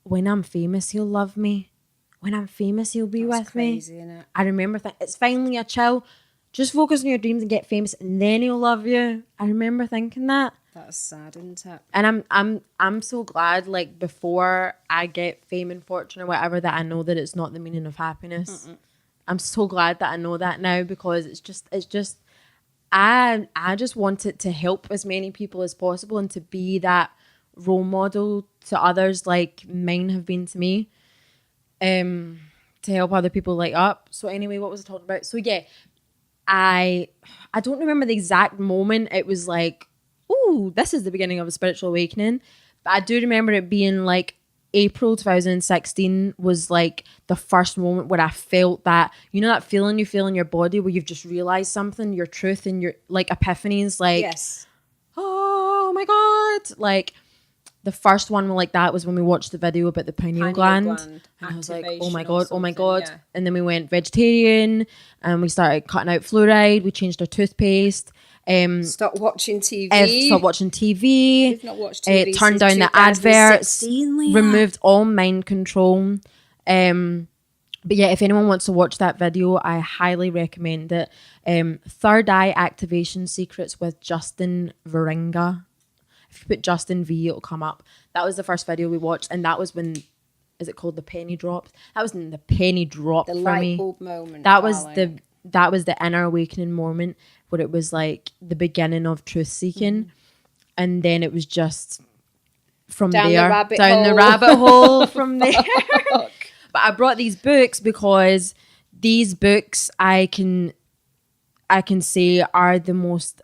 S1: when I'm famous, he'll love me. When I'm famous, he'll be with
S2: crazy,
S1: me.
S2: Isn't it?
S1: I remember it's finally a chill. Just focus on your dreams and get famous, and then he'll love you. I remember thinking that.
S2: That's sad, isn't it?
S1: And I'm so glad, like, before I get fame and fortune or whatever, that I know that it's not the meaning of happiness. I'm so glad that I know that now, because it's just I just want it to help as many people as possible and to be that role model to others like mine have been to me, to help other people light up. So anyway, what was I talking about? So yeah, I don't remember the exact moment. It was like, ooh, this is the beginning of a spiritual awakening. But I do remember it being like April 2016 was like the first moment where I felt that, you know, that feeling you feel in your body where you've just realized something, your truth, and your like epiphanies, like,
S2: yes,
S1: oh my God. Like the first one like that was when we watched the video about the pineal gland. And I was like, oh my God. Yeah. And then we went vegetarian and we started cutting out fluoride. We changed our toothpaste.
S2: Stop watching TV.
S1: Stop watching TV.
S2: We've not watched TV.
S1: Turned down the adverts. Removed all mind control. But yeah, if anyone wants to watch that video, I highly recommend it. Third Eye Activation Secrets with Justin Varinga. If you put Justin V, it'll come up. That was the first video we watched, and that was when, is it called the penny dropped? That was when the penny dropped for me. The light bulb moment. That was the inner awakening moment where it was like the beginning of truth seeking, and then it was just from down the rabbit hole from there. But I brought these books because these books I can say are the most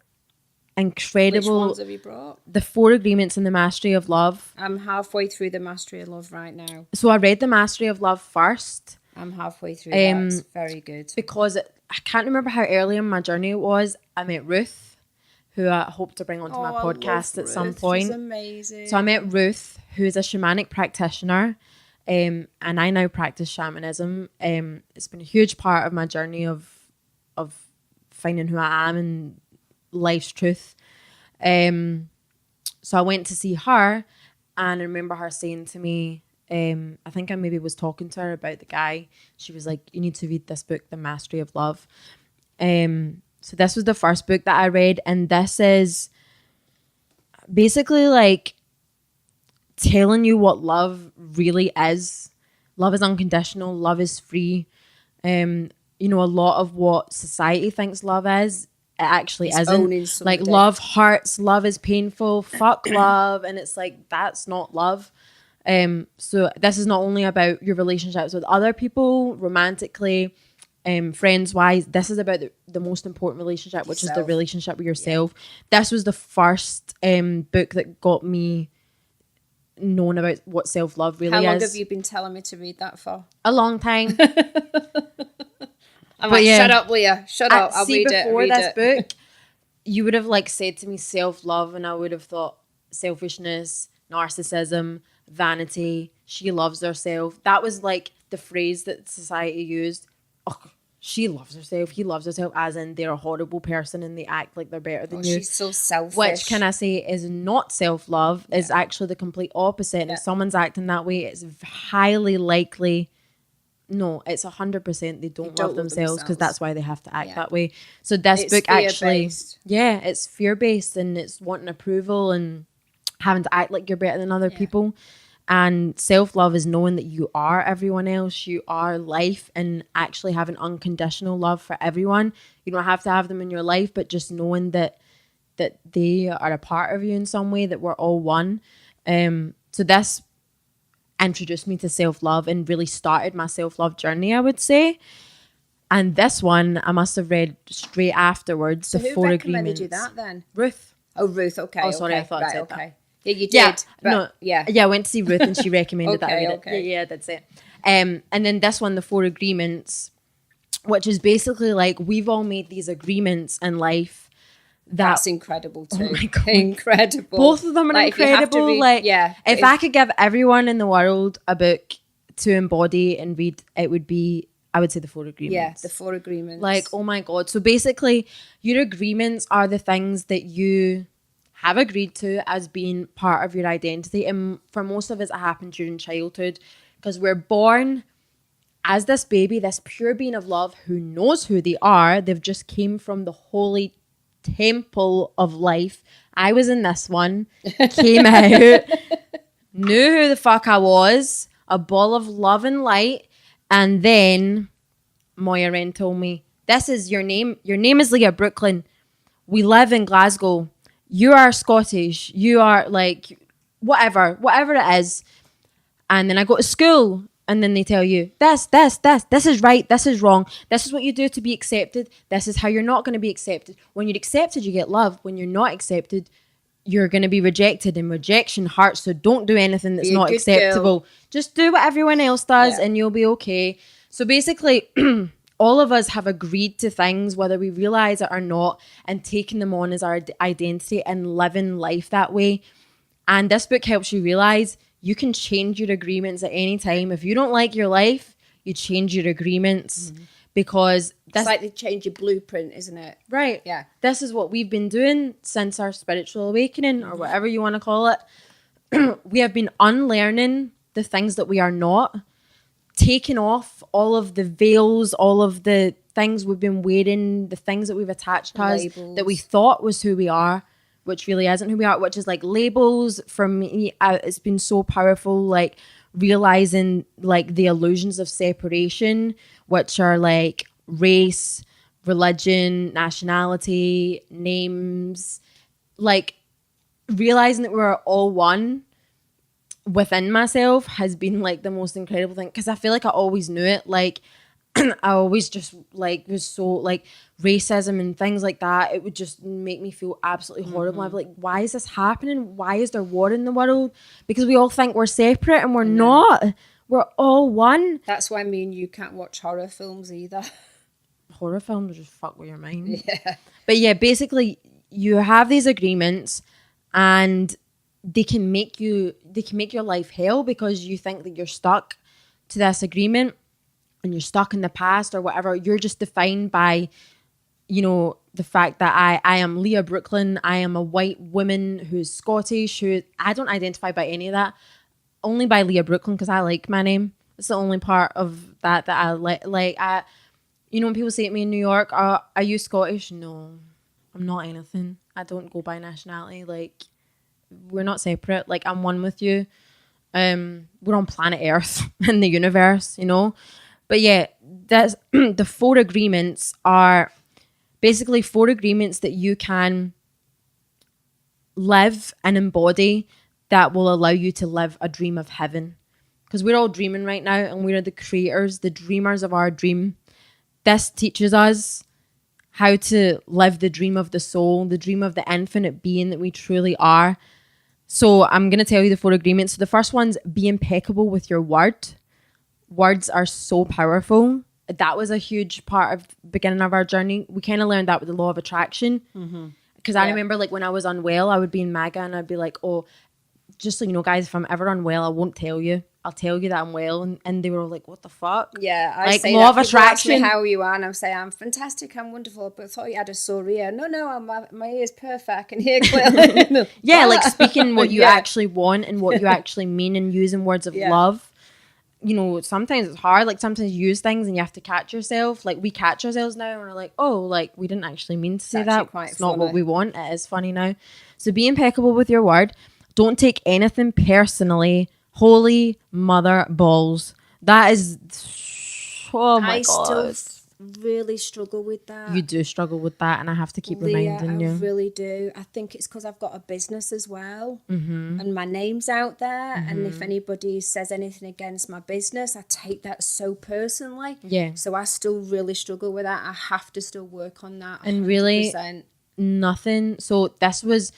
S1: incredible.
S2: Which ones have you brought?
S1: The 4 Agreements and the Mastery of Love.
S2: I'm halfway through the Mastery of Love right now.
S1: So I read the Mastery of Love first.
S2: I'm halfway through that. It's very good.
S1: Because I can't remember how early in my journey it was. I met Ruth, who I hope to bring onto my podcast at some point.
S2: She's amazing.
S1: So I met Ruth, who is a shamanic practitioner, and I now practice shamanism. It's been a huge part of my journey of finding who I am and life's truth. So I went to see her, and I remember her saying to me, I think I maybe was talking to her about the guy. She was like, you need to read this book, The Mastery of Love. So this was the first book that I read, and this is basically like telling you what love really is. Love is unconditional. Love is free. You know, a lot of what society thinks love is, it actually isn't. Like, love hurts, love is painful, fuck love. And it's like, that's not love. So this is not only about your relationships with other people, romantically, friends-wise. This is about the most important relationship, which is the relationship with yourself. Yeah. This was the first book that got me known about what self-love really is.
S2: How long have you been telling me to read that for?
S1: A long time.
S2: I'm like, shut up, Leah. Shut up. I'll read it.
S1: Before this book, you would have like said to me self-love, and I would have thought selfishness, narcissism, vanity. She loves herself. That was like the phrase that society used. Oh, she loves herself. He loves herself, as in they're a horrible person and they act like they're better than you.
S2: She's so selfish.
S1: Which, can I say, is not self-love. Is actually the complete opposite. And if someone's acting that way, it's highly likely. No, it's 100% they don't love themselves, because that's why they have to act that way. So this book actually, it's fear-based, and it's wanting approval and having to act like you're better than other people. And self-love is knowing that you are everyone else, you are life, and actually having unconditional love for everyone. You don't have to have them in your life, but just knowing that they are a part of you in some way, that we're all one. So this introduced me to self-love and really started my self-love journey, I would say. And this one I must have read straight afterwards.
S2: So who recommended you that then?
S1: Ruth.
S2: Oh, Ruth. Okay.
S1: Oh, sorry,
S2: okay.
S1: I thought I said that.
S2: Yeah, you did.
S1: I went to see Ruth and she recommended that I read it.
S2: Okay.
S1: Yeah, that's it. And then this one, The 4 Agreements, which is basically like, we've all made these agreements in life.
S2: That's incredible too.
S1: Oh my God.
S2: Incredible.
S1: Both of them are incredible. If I could give everyone in the world a book to embody and read, it would be, I would say, The 4 Agreements.
S2: Yeah, The 4 Agreements.
S1: Like, oh my God. So basically, your agreements are the things that you have agreed to as being part of your identity. And for most of us, it happened during childhood, because we're born as this baby, this pure being of love who knows who they are. They've just came from the holy temple of life. I was in this one, came out, knew who the fuck I was, a ball of love and light. And then Moya Wren told me, this is your name. Your name is Leah-Brooklyn. We live in Glasgow. You are Scottish. You are like whatever it is. And then I go to school, and then they tell you, this is right, this is wrong. This is what you do to be accepted. This is how you're not going to be accepted. When you're accepted, you get love. When you're not accepted, you're going to be rejected, and rejection hurts. So don't do anything that's not acceptable. Just do what everyone else does and you'll be okay. So basically, all of us have agreed to things, whether we realize it or not, and taking them on as our identity and living life that way. And this book helps you realize you can change your agreements at any time. If you don't like your life, you change your agreements, because
S2: it's like they change your blueprint, isn't it?
S1: Right.
S2: Yeah.
S1: This is what we've been doing since our spiritual awakening, or whatever you want to call it. We have been unlearning the things that we are not, taking off all of the veils, all of the things we've been wearing, the things that we've attached to us that we thought was who we are, which really isn't who we are, which is like labels. For me, it's been so powerful, like realizing like the illusions of separation, which are like race, religion, nationality, names, like realizing that we're all one within myself has been like the most incredible thing, because I feel like I always knew it. Like I always just like was so like racism and things like that, it would just make me feel absolutely horrible. I'd be like, why is this happening? Why is there war in the world? Because we all think we're separate, and we're not. We're all one.
S2: That's why me and you can't watch horror films either.
S1: Horror films just fuck with your mind.
S2: Yeah.
S1: But yeah, basically you have these agreements, and they can make your life hell because you think that you're stuck to this agreement and you're stuck in the past or whatever. You're just defined by, you know, the fact that I am Leah-Brooklyn. I am a white woman who's Scottish. Who I don't identify by any of that. Only by Leah-Brooklyn because I like my name. It's the only part of that I like. You know, when people say to me in New York, are you Scottish? No, I'm not anything. I don't go by nationality. Like, we're not separate. Like, I'm one with you. We're on planet Earth in the universe, you know? But yeah, that's the 4 agreements are basically 4 agreements that you can live and embody that will allow you to live a dream of heaven. Because we're all dreaming right now, and we're the creators, the dreamers of our dream. This teaches us how to live the dream of the soul, the dream of the infinite being that we truly are. So I'm going to tell you the 4 agreements. So the first one's be impeccable with your word. Words are so powerful. That was a huge part of the beginning of our journey. We kind of learned that with the law of attraction. Because I remember, like, when I was unwell, I would be in MAGA and I'd be like, oh, just so you know, guys, if I'm ever unwell, I won't tell you. I'll tell you that I'm well. And they were all like, what the fuck?
S2: Yeah, I
S1: like,
S2: say
S1: law
S2: that.
S1: of attraction.
S2: Ask me how you are, and I'm saying, I'm fantastic, I'm wonderful, but I thought you had a sore ear. No, my ear's perfect. I can hear clearly.
S1: Yeah, like speaking what you actually want and what you actually mean and using words of love. You know, sometimes it's hard. Like, sometimes you use things and you have to catch yourself. Like, we catch ourselves now and we're like, oh, like, we didn't actually mean to say that. It's not what we want. It is funny now. So be impeccable with your word. Don't take anything personally. Holy mother balls. That is, oh my God.
S2: I still really struggle with that.
S1: You do struggle with that, and I have to keep reminding you.
S2: I really do. I think it's because I've got a business as well, and my name's out there, and if anybody says anything against my business, I take that so personally.
S1: Yeah.
S2: So I still really struggle with that. I have to still work on that 100%.
S1: And really, nothing. So this was,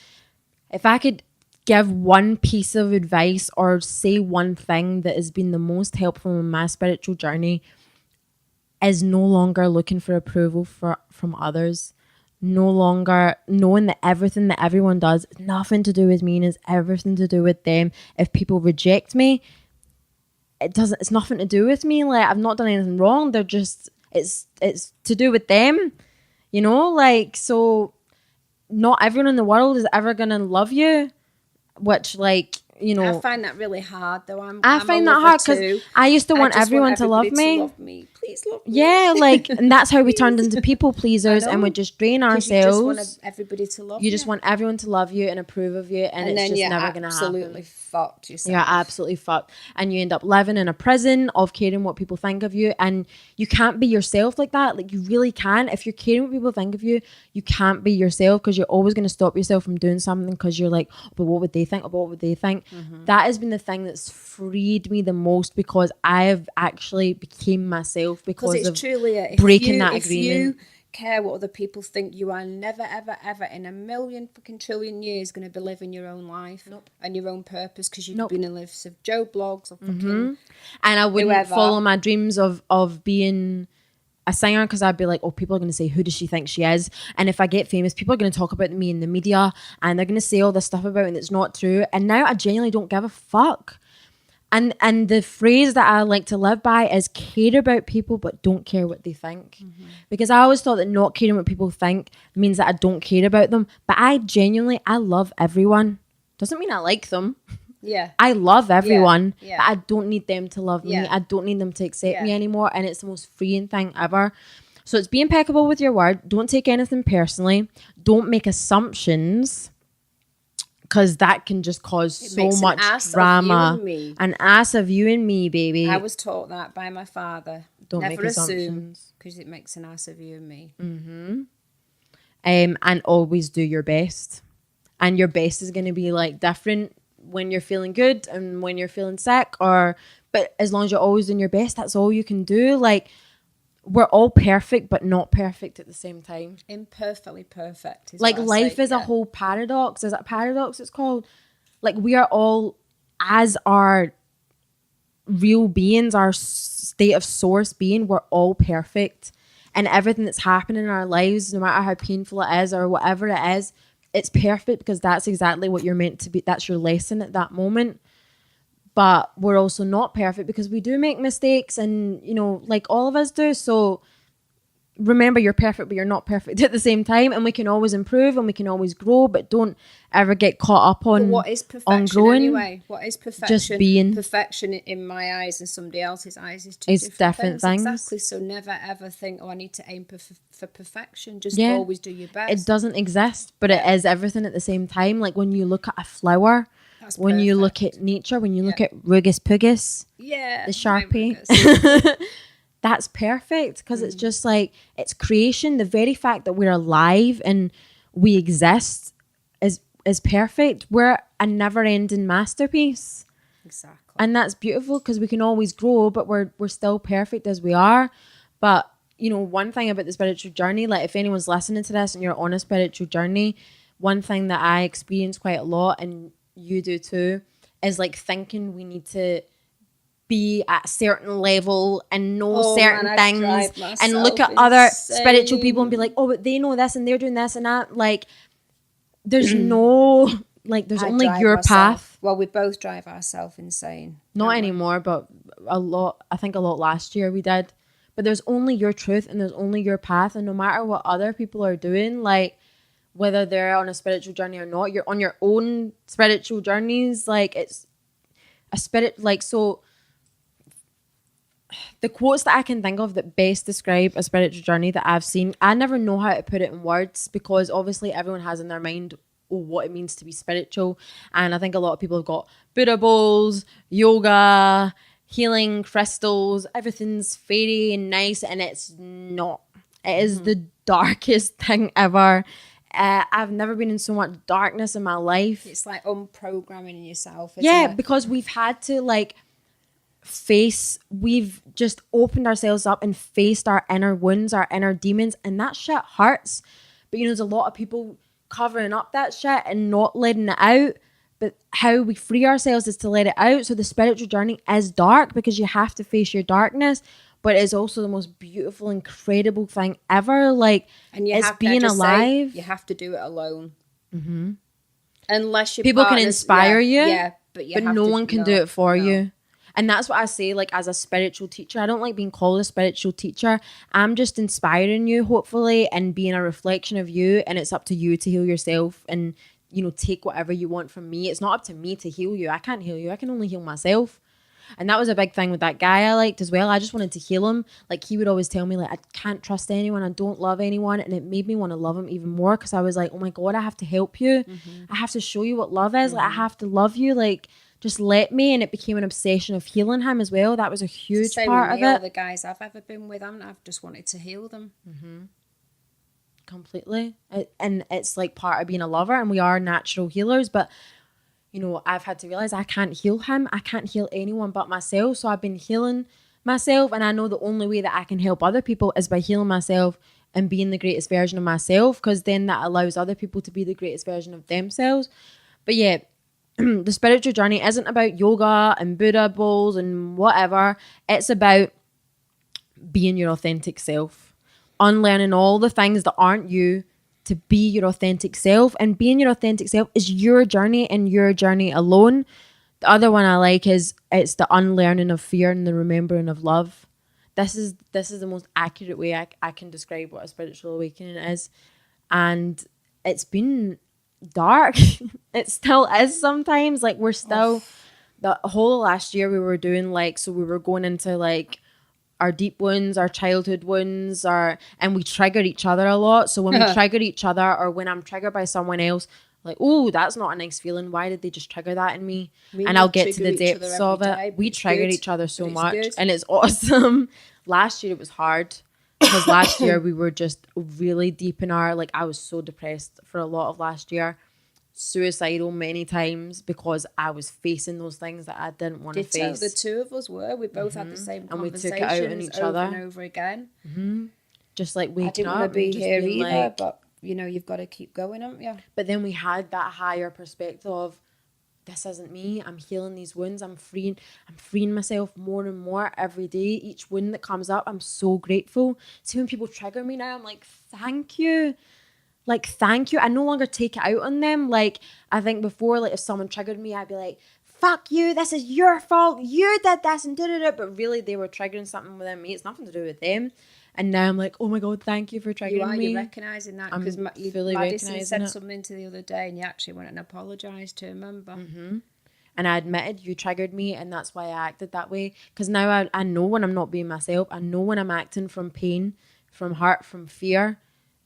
S1: if I could give one piece of advice or say one thing that has been the most helpful in my spiritual journey, is no longer looking for approval from others. No longer knowing that everything that everyone does is nothing to do with me and is everything to do with them. If people reject me, it's nothing to do with me. Like, I've not done anything wrong. They're just, it's to do with them. You know, like, so not everyone in the world is ever gonna love you. Which, like, you know,
S2: I find that really hard, though.
S1: I find that hard because I used to want everyone to love me.
S2: Please love me.
S1: Yeah, like, and that's how we turned into people pleasers, and we just drain ourselves. You just
S2: want everybody to love you.
S1: You just want everyone to love you and approve of you, and it's just never going to happen.
S2: Absolutely fucked yourself.
S1: You're absolutely fucked, and you end up living in a prison of caring what people think of you, and you can't be yourself like that. Like, you really can. If you're caring what people think of you, you can't be yourself because you're always going to stop yourself from doing something because you're like, oh, but what would they think? Or what would they think? That has been the thing that's freed me the most because I've actually became myself because of breaking that agreement. If you
S2: care what other people think, you are never, ever, ever in a million fucking trillion years going to be living your own life and your own purpose because you've been in lives of Joe blogs or fucking
S1: and I wouldn't
S2: whoever.
S1: Follow my dreams of being a singer because I'd be like, oh, people are going to say, who does she think she is? And if I get famous, people are going to talk about me in the media and they're going to say all this stuff about me that's not true. And now I genuinely don't give a fuck. And the phrase that I like to live by is care about people but don't care what they think. Because I always thought that not caring what people think means that I don't care about them. But I love everyone. Doesn't mean I like them.
S2: Yeah.
S1: I love everyone,
S2: but
S1: I don't need them to love me. I don't need them to accept me anymore. And it's the most freeing thing ever. So it's be impeccable with your word. Don't take anything personally. Don't make assumptions because that can just cause so much drama. An ass of you and me, baby.
S2: I was taught that by my father.
S1: Don't
S2: Never
S1: make assumptions
S2: because it makes an ass of you and me.
S1: And always do your best. And your best is going to be like different when you're feeling good and when you're feeling sick, but as long as you're always doing your best, that's all you can do. Like, we're all perfect but not perfect at the same time.
S2: Imperfectly perfect is
S1: like life is a whole paradox. Is it a paradox it's called? Like, we are all, as our real beings, our state of source being, we're all perfect. and everything that's happening in our lives, no matter how painful it is or whatever it is, it's perfect because that's exactly what you're meant to be. That's your lesson at that moment. But we're also not perfect because we do make mistakes, and you know, like all of us do. So remember, you're perfect, but you're not perfect at the same time, and we can always improve and we can always grow, but don't ever get caught up on,
S2: but what is perfection
S1: growing.
S2: Anyway? What is perfection?
S1: Just being.
S2: Perfection in my eyes and somebody else's eyes is two
S1: It's
S2: different things.
S1: things.
S2: Exactly. So never ever think, I need to aim for perfection. Just always do your best.
S1: It doesn't exist, but it is everything at the same time. Like when you look at a flower, when you look at nature, when you look at Rugus Pugus, the Sharpie, that's perfect because it's just like, it's creation. The very fact that we're alive and we exist is perfect. We're a never-ending masterpiece.
S2: Exactly.
S1: And that's beautiful because we can always grow, but we're still perfect as we are. But, you know, one thing about the spiritual journey, like if anyone's listening to this and you're on a spiritual journey, one thing that I experience quite a lot, and you do too, is like thinking we need to be at a certain level and know certain things and look at other spiritual people and be like, oh, but they know this and they're doing this and that. Like, there's no, like, there's only your path.
S2: Well, we both drive ourselves insane.
S1: Not anymore, but I think a lot last year we did. But there's only your truth and there's only your path. And no matter what other people are doing, like, whether they're on a spiritual journey or not, you're on your own spiritual journeys. Like, it's a spirit, like, so the quotes that I can think of that best describe a spiritual journey that I've seen, I never know how to put it in words because obviously everyone has in their mind what it means to be spiritual. And I think a lot of people have got Buddha bowls, yoga, healing crystals, everything's fairy and nice, and it's not. It is the darkest thing ever. I've never been in so much darkness in my life.
S2: It's like unprogramming yourself, isn't it?
S1: Because we've had to like we've just opened ourselves up and faced our inner wounds, our inner demons, and that shit hurts. But you know, there's a lot of people covering up that shit and not letting it out. But how we free ourselves is to let it out. So the spiritual journey is dark because you have to face your darkness, but it's also the most beautiful, incredible thing ever. Like,
S2: and you
S1: it's being alive.
S2: You have to do it alone. Mm-hmm. Unless you
S1: people can inspire you,
S2: but
S1: no one can do it for you. And that's what I say, like, as a spiritual teacher. I don't like being called a spiritual teacher. I'm just inspiring you, hopefully, and being a reflection of you. And it's up to you to heal yourself and, you know, take whatever you want from me. It's not up to me to heal you. I can't heal you. I can only heal myself. And that was a big thing with that guy I liked as well. I just wanted to heal him. Like, he would always tell me, like, I can't trust anyone. I don't love anyone. And it made me want to love him even more because I was like, oh my God, I have to help you. Mm-hmm. I have to show you what love is. Mm-hmm. Like, I have to love you. Like, just let me. And it became an obsession of healing him as well. That was a huge part of it.
S2: All the guys I've ever been with, I've just wanted to heal them.
S1: Mm-hmm. Completely. And it's like part of being a lover, and we are natural healers. But, you know, I've had to realize I can't heal him. I can't heal anyone but myself. So I've been healing myself. And I know the only way that I can help other people is by healing myself and being the greatest version of myself, because then that allows other people to be the greatest version of themselves. But yeah, the spiritual journey isn't about yoga and Buddha bowls and whatever. It's about being your authentic self, unlearning all the things that aren't you to be your authentic self. And being your authentic self is your journey and your journey alone. The other one I like is it's the unlearning of fear and the remembering of love. This is the most accurate way I can describe what a spiritual awakening is. And it's been dark. It still is sometimes. Like, we're still the whole of last year we were doing, like, so we were going into like our deep wounds, our childhood wounds, and we triggered each other a lot. So when we trigger each other, or when I'm triggered by someone else, like, oh, that's not a nice feeling. Why did they just trigger that in me? And I'll get to the depths of it. We triggered each other so much, and it's awesome. Last year it was hard because last year we were just really deep in our, like, I was so depressed for a lot of last year. Suicidal many times because I was facing those things that I didn't want to face.
S2: The two of us were. We both had the same
S1: and we
S2: conversations,
S1: took it out on each other
S2: and over again.
S1: Mm-hmm. Just like waking up.
S2: I didn't want to be here either,
S1: like,
S2: but you know, you've got to keep going, haven't you?
S1: But then we had that higher perspective of, this isn't me. I'm healing these wounds. I'm freeing myself more and more every day. Each wound that comes up, I'm so grateful. See, when people trigger me now, I'm like, thank you. Like, thank you. I no longer take it out on them. Like, I think before, like, if someone triggered me, I'd be like, fuck you, this is your fault. You did this and did it. But really, they were triggering something within me. It's nothing to do with them. And now I'm like, oh my God, thank you for triggering me.
S2: You're recognising that. Because Madison said something to the other day and you actually went and apologised to her, remember?
S1: Mm-hmm. And I admitted you triggered me and that's why I acted that way. Because now I know when I'm not being myself. I know when I'm acting from pain, from hurt, from fear.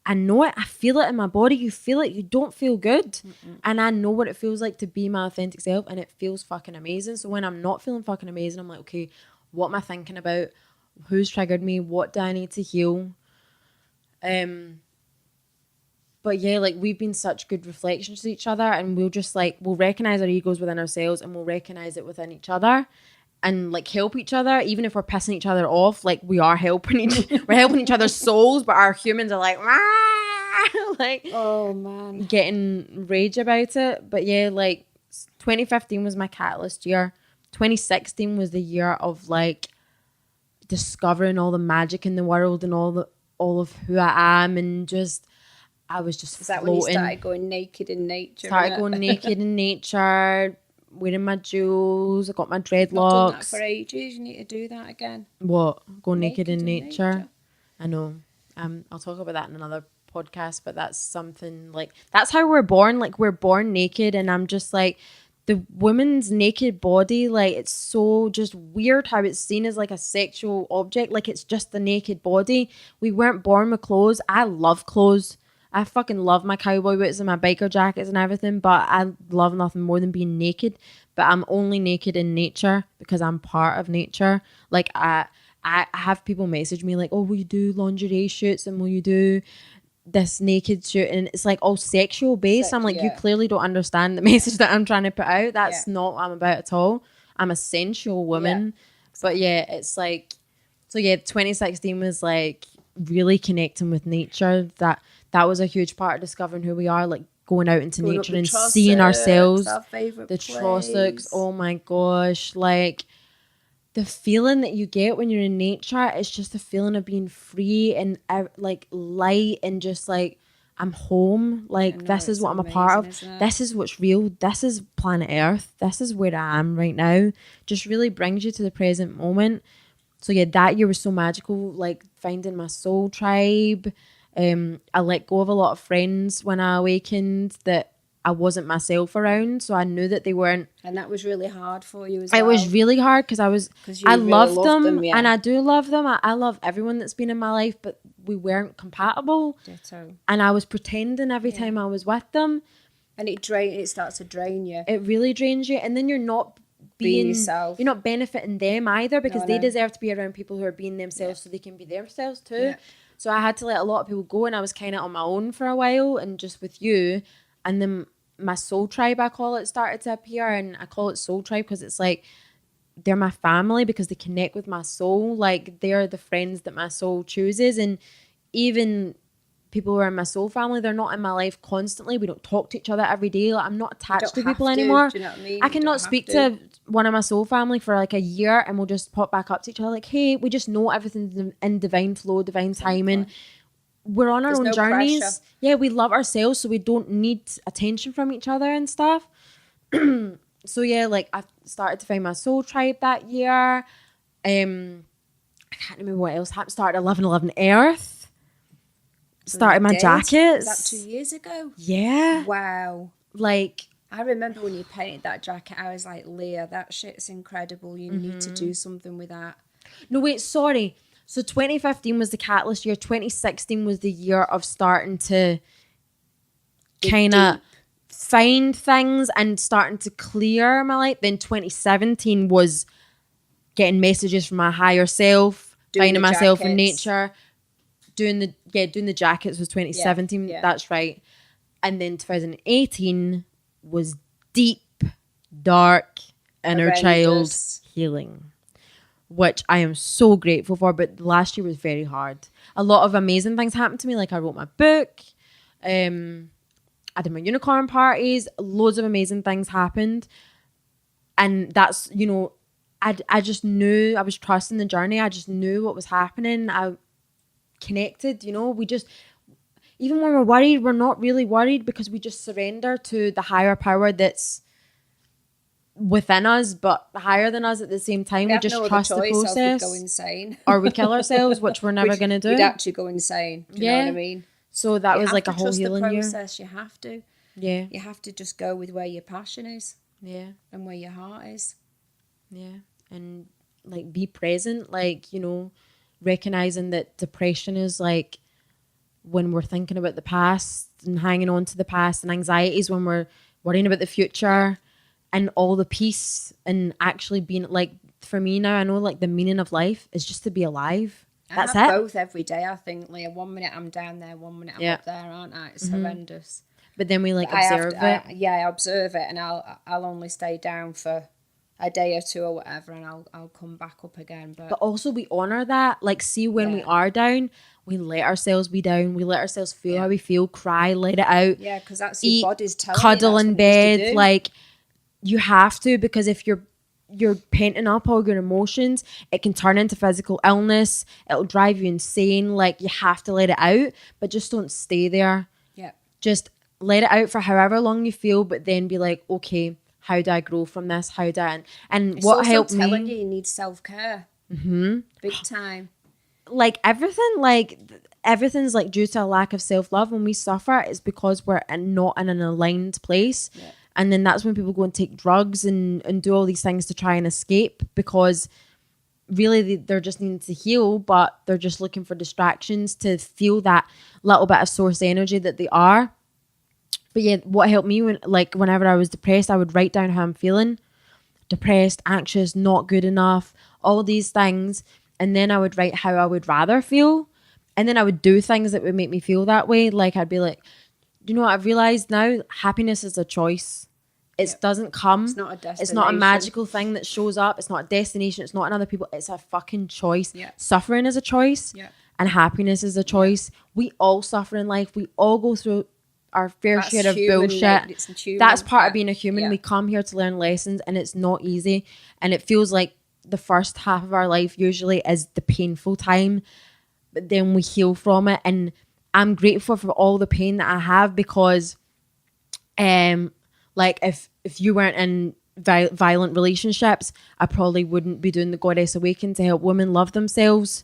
S1: I know it. I feel it in my body. You feel it. You don't feel good. Mm-mm. And I know what it feels like to be my authentic self and it feels fucking amazing. So when I'm not feeling fucking amazing, I'm like, okay, what am I thinking about? Who's triggered me? What do I need to heal? But yeah, like we've been such good reflections to each other and we'll just like, we'll recognize our egos within ourselves and we'll recognize it within each other and like help each other. Even if we're pissing each other off, like we're helping each other's souls, but our humans are like, like,
S2: oh man,
S1: getting rage about it. But yeah, like 2015 was my catalyst year. 2016 was the year of like discovering all the magic in the world and all of who I am and just I was just
S2: Is that
S1: floating.
S2: when you started going naked in nature?
S1: Started going naked in nature, wearing my jewels. I got my dreadlocks.
S2: Not done that for ages. You need to do that again.
S1: What? Go naked in nature? I know. I'll talk about that in another podcast, but that's something like that's how we're born. Like we're born naked, and I'm just like the woman's naked body. Like it's so just weird how it's seen as like a sexual object. Like it's just the naked body. We weren't born with clothes. I love clothes. I fucking love my cowboy boots and my biker jackets and everything, but I love nothing more than being naked. But I'm only naked in nature because I'm part of nature. Like I have people message me like, oh, will you do lingerie shoots and will you do this naked shoot? And it's like all sexual based. I'm like, you clearly don't understand the message that I'm trying to put out. That's not what I'm about at all. I'm a sensual woman. But yeah, it's like, so yeah, 2016 was like really connecting with nature. That was a huge part of discovering who we are, like going out into nature and seeing ourselves.
S2: Our favorite
S1: the
S2: place.
S1: Trossachs, oh my gosh, like the feeling that you get when you're in nature, it's just a feeling of being free and like light and just like I'm home. Like this is what I'm a part of. This is what's real. This is planet Earth. This is where I am right now. Just really brings you to the present moment. So yeah, that year was so magical. Like finding my soul tribe. I let go of a lot of friends when I awakened that I wasn't myself around, so I knew that they weren't.
S2: And that was really hard for you as well.
S1: It was really hard because I loved them and I do love them. I love everyone that's been in my life, but we weren't compatible.
S2: Ditto.
S1: And I was pretending every time I was with them.
S2: And it starts to drain you.
S1: It really drains you, and then you're not being
S2: yourself.
S1: You're not benefiting them either because they deserve to be around people who are being themselves so they can be themselves too. Yeah. So I had to let a lot of people go and I was kind of on my own for a while and just with you. And then my soul tribe, I call it, started to appear. And I call it soul tribe because it's like they're my family because they connect with my soul. Like they're the friends that my soul chooses. And even people who are in my soul family, they're not in my life constantly. We don't talk to each other every day. Like I'm not attached to people anymore.
S2: Do you know what I mean?
S1: I cannot speak to one of my soul family for like a year and we'll just pop back up to each other like, hey, we just know everything's in divine flow, divine timing. We're on our own journeys. Pressure. Yeah, we love ourselves, so we don't need attention from each other and stuff. So yeah, like I started to find my soul tribe that year. I can't remember what else happened. Started 11 Earth. Started my jackets.
S2: Was that 2 years ago?
S1: Yeah.
S2: Wow.
S1: Like
S2: I remember when you painted that jacket, I was like, Leah, that shit's incredible. You need to do something with that.
S1: No, wait, sorry. So 2015 was the catalyst year. 2016 was the year of starting to kind of find things and starting to clear my life. Then 2017 was getting messages from my higher self, finding myself in nature. Doing the jackets was 2017. Yeah. That's right. And then 2018 was deep, dark, inner child healing, which I am so grateful for. But last year was very hard. A lot of amazing things happened to me. Like I wrote my book. I did my unicorn parties, loads of amazing things happened. And that's, you know, I just knew, I was trusting the journey. I just knew what was happening. I connected, you know, we just, even when we're worried, we're not really worried because we just surrender to the higher power that's within us, but higher than us at the same time. We just trust the process.
S2: We'd go insane.
S1: Or we kill ourselves, which we're never going to do.
S2: We'd actually go insane. Do you know what I mean?
S1: So that was like a whole healing year.
S2: You have to.
S1: Yeah.
S2: You have to just go with where your passion is.
S1: Yeah.
S2: And where your heart is.
S1: Yeah. And like be present, like, you know, recognizing that depression is like when we're thinking about the past and hanging on to the past, and anxieties when we're worrying about the future, and all the peace and actually being like, for me now, I know like the meaning of life is just to be alive. That's
S2: I have
S1: it.
S2: both every day, I think, Leah. 1 minute I'm down there, 1 minute I'm up there, aren't I? It's horrendous.
S1: But then we like observe it.
S2: I observe it, and I'll only stay down for a day or two or whatever, and I'll come back up again. But
S1: also we honor that. Like, see, when we are down, we let ourselves be down. We let ourselves feel how we feel, cry, let it out.
S2: Yeah, because that's your body's telling you.
S1: Cuddle in bed, like you have to, because if you're penting up all your emotions, it can turn into physical illness. It'll drive you insane. Like, you have to let it out, but just don't stay there.
S2: Yeah,
S1: just let it out for however long you feel, but then be like, okay, how do I grow from this? How do I? And
S2: it's
S1: what helped me?
S2: Telling you need self-care. Big time.
S1: Like everything's like due to a lack of self-love. When we suffer, it's because we're not in an aligned place. Yeah. And then that's when people go and take drugs and do all these things to try and escape, because really they're just needing to heal, but they're just looking for distractions to feel that little bit of source energy that they are. But yeah, what helped me whenever I was depressed, I would write down how I'm feeling. Depressed, anxious, not good enough, all these things. And then I would write how I would rather feel. And then I would do things that would make me feel that way. Like, I'd be like, you know what I've realized now? Happiness is a choice. It doesn't come. It's not a destination. It's not a magical thing that shows up. It's not a destination. It's not in other people. It's a fucking choice. Yeah. Suffering is a choice. Yeah. And happiness is a choice. Yeah. We all suffer in life. We all go through our fair share of bullshit. That's part of being a human. Yeah. We come here to learn lessons, and it's not easy. And it feels like the first half of our life usually is the painful time, but then we heal from it. And I'm grateful for all the pain that I have, because like if you weren't in violent relationships, I probably wouldn't be doing the Goddess Awaken to help women love themselves.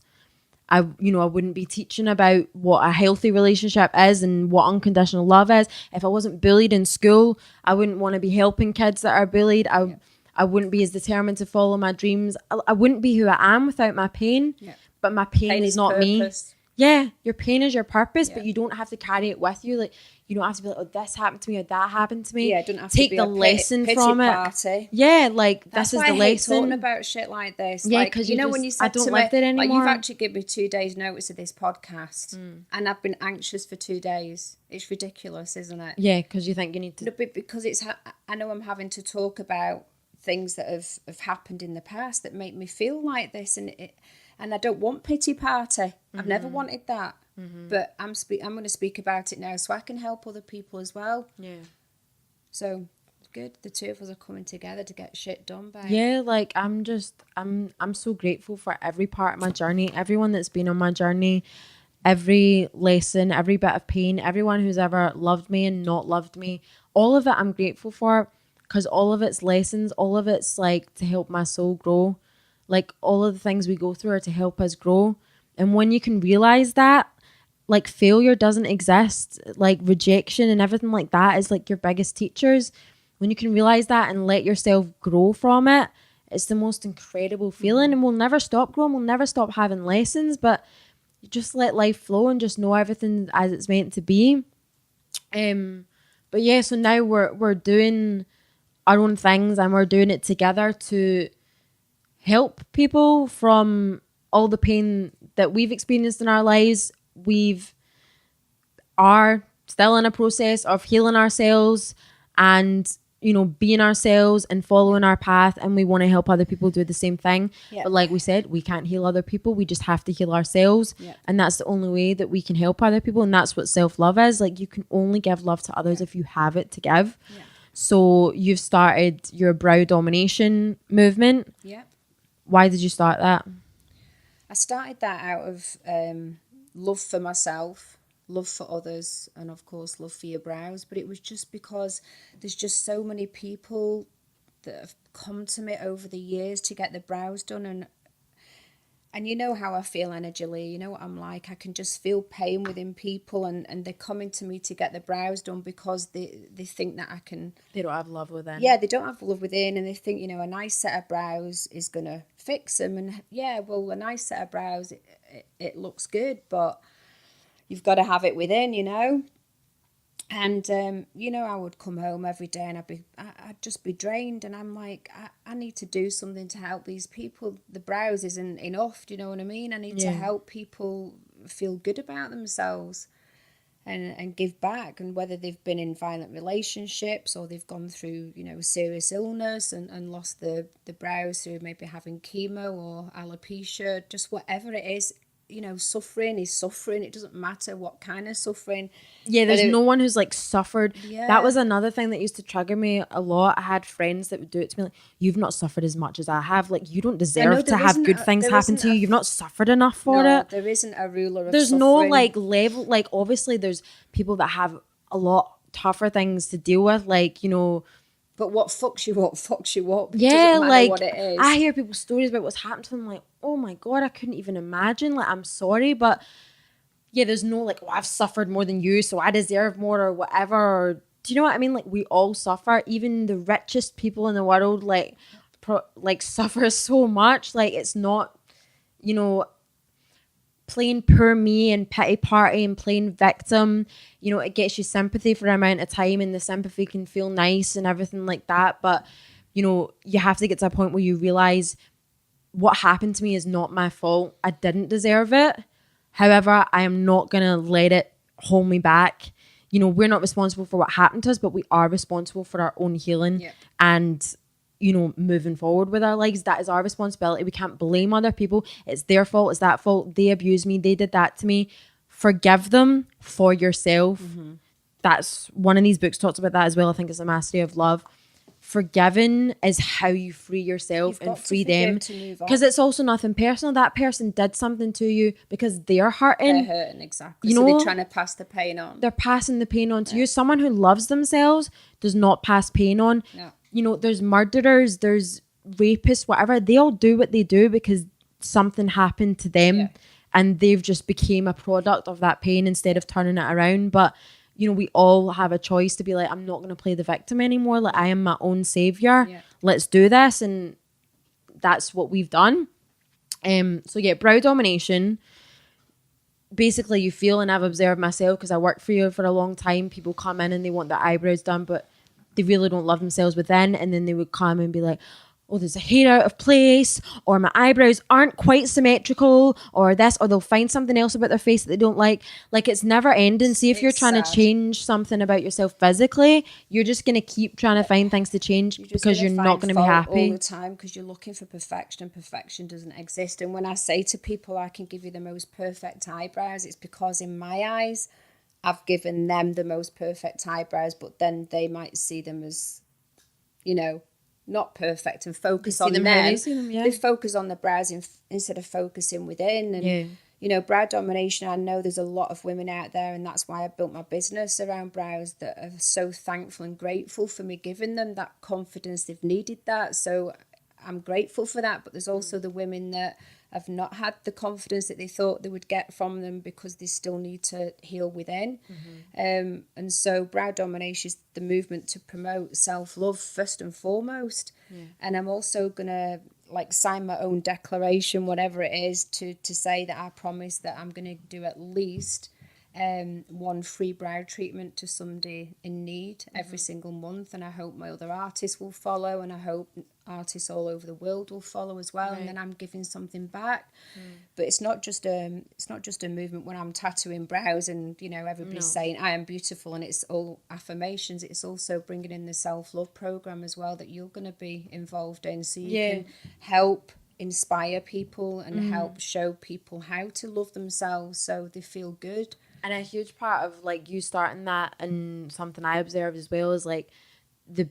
S1: I wouldn't be teaching about what a healthy relationship is and what unconditional love is. If I wasn't bullied in school, I wouldn't want to be helping kids that are bullied. I wouldn't be as determined to follow my dreams. I wouldn't be who I am without my pain. Yeah. But my pain is not purpose. Me. Yeah, your pain is your purpose, but you don't have to carry it with you. Like, you don't have to be like, oh, this happened to me or that happened to me.
S2: Yeah, don't have
S1: take
S2: to be
S1: the lesson
S2: pity
S1: from
S2: party.
S1: It. Yeah, like
S2: that's
S1: this is the lesson.
S2: That's why I hate talking about shit like this.
S1: Yeah, because
S2: like, when you said
S1: I don't
S2: to
S1: live
S2: me,
S1: there anymore.
S2: like, you've actually given me 2 days notice of this podcast, and I've been anxious for 2 days. It's ridiculous, isn't it?
S1: Yeah, because you think you need to.
S2: No, but because I know I'm having to talk about things that have happened in the past that make me feel like this, and I don't want pity party. I've never wanted that. But I'm going to speak about it now so I can help other people as well. Yeah. So good. The two of us are coming together to get shit done, babe.
S1: Yeah, like I'm so grateful for every part of my journey, everyone that's been on my journey, every lesson, every bit of pain, everyone who's ever loved me and not loved me. All of it I'm grateful for, because all of it's lessons, all of it's like to help my soul grow. Like, all of the things we go through are to help us grow. And when you can realize that, like, failure doesn't exist, like rejection and everything like that is like your biggest teachers. When you can realize that and let yourself grow from it, it's the most incredible feeling. And we'll never stop growing. We'll never stop having lessons, but you just let life flow and just know everything as it's meant to be. But yeah, so now we're doing our own things, and we're doing it together to help people from all the pain that we've experienced in our lives. Are still in a process of healing ourselves, and you know, being ourselves and following our path, and we want to help other people do the same thing.
S2: Yeah.
S1: But like we said, we can't heal other people. We just have to heal ourselves.
S2: Yeah.
S1: And that's the only way that we can help other people. And that's what self-love is. Like, you can only give love to others if you have it to give.
S2: Yeah.
S1: So you've started your brow domination movement.
S2: Yeah.
S1: Why did you start that?
S2: I started that out of love for myself, love for others, and of course love for your brows. But it was just because there's just so many people that have come to me over the years to get their brows done, and you know how I feel energetically, you know what I'm like. I can just feel pain within people, and they're coming to me to get their brows done because they think that I can.
S1: They don't have love within.
S2: Yeah, they don't have love within, and they think, you know, a nice set of brows is going to fix them. And yeah, well, a nice set of brows, it looks good, but you've got to have it within, you know. And, you know, I would come home every day and I'd just be drained. And I'm like, I need to do something to help these people. The brows isn't enough, do you know what I mean? I need to help people feel good about themselves and give back. And whether they've been in violent relationships or they've gone through, you know, serious illness and lost the brows through maybe having chemo or alopecia, just whatever it is. You know, suffering is suffering. It doesn't matter what kind of suffering.
S1: Yeah, there's no one who's like suffered.
S2: Yeah.
S1: That was another thing that used to trigger me a lot. I had friends that would do it to me like, you've not suffered as much as I have. Like, you don't deserve to have good things happen to you. You've not suffered enough for it.
S2: There isn't a ruler of
S1: There's
S2: suffering.
S1: no like level. Like, obviously there's people that have a lot tougher things to deal with. Like, you know.
S2: But what fucks you up, fucks you up.
S1: Yeah,
S2: it doesn't matter
S1: like
S2: what it is.
S1: I hear people's stories about what's happened to them. Like, oh my God, I couldn't even imagine. Like, I'm sorry, but yeah, there's no like, oh, I've suffered more than you, so I deserve more or whatever. Or, do you know what I mean? Like, we all suffer. Even the richest people in the world, like, suffer so much. Like, it's not, you know, playing poor me and pity party and playing victim. You know, it gets you sympathy for an amount of time, and the sympathy can feel nice and everything like that. But, you know, you have to get to a point where you realize what happened to me is not my fault. I didn't deserve it. However, I am not going to let it hold me back. You know, we're not responsible for what happened to us, but we are responsible for our own healing and, you know, moving forward with our lives. That is our responsibility. We can't blame other people. It's their fault. It's that fault. They abused me. They did that to me. Forgive them for yourself. Mm-hmm. That's one of these books talks about that as well. I think it's The Mastery of Love. Forgiving is how you free yourself and free them, because it's also nothing personal. That person did something to you because they're hurting.
S2: They're hurting, exactly.
S1: You
S2: so
S1: know,
S2: they're trying to pass the pain on.
S1: They're passing the pain on to you. Someone who loves themselves does not pass pain on.
S2: No.
S1: You know, there's murderers, there's rapists, whatever. They all do what they do because something happened to them and they've just became a product of that pain instead of turning it around. But you know, we all have a choice to be like, I'm not going to play the victim anymore. Like, I am my own savior. Yeah. Let's do this. And that's what we've done. So yeah, brow domination. Basically, you feel, and I've observed myself because I worked for you for a long time. People come in and they want their eyebrows done, but they really don't love themselves within. And then they would come and be like, oh, there's a hair out of place, or my eyebrows aren't quite symmetrical, or this, or they'll find something else about their face that they don't like. Like, it's never ending. See, if you're trying to change something about yourself physically, you're just going to keep trying to find things to change because you're not going to be happy
S2: all the time, because you're looking for perfection, and perfection doesn't exist. And when I say to people I can give you the most perfect eyebrows, it's because in my eyes I've given them the most perfect eyebrows, but then they might see them as, you know, not perfect and focus on them. They focus on the brows instead of focusing within. And you know, brow domination, I know there's a lot of women out there, and that's why I built my business around brows, that are so thankful and grateful for me giving them that confidence. They've needed that, so I'm grateful for that. But there's also the women that have not had the confidence that they thought they would get from them because they still need to heal within. Mm-hmm. And so brow domination is the movement to promote self-love first and foremost. And I'm also gonna like sign my own declaration, whatever it is, to say that I promise that I'm gonna do at least one free brow treatment to somebody in need every single month, and I hope my other artists will follow, and I hope artists all over the world will follow as well. And then I'm giving something back. But it's not just a movement when I'm tattooing brows and everybody's saying I am beautiful and it's all affirmations. It's also bringing in the self-love program as well that you're going to be involved in, so you can help inspire people and help show people how to love themselves so they feel good.
S1: And a huge part of like you starting that, and something I observed as well, is like the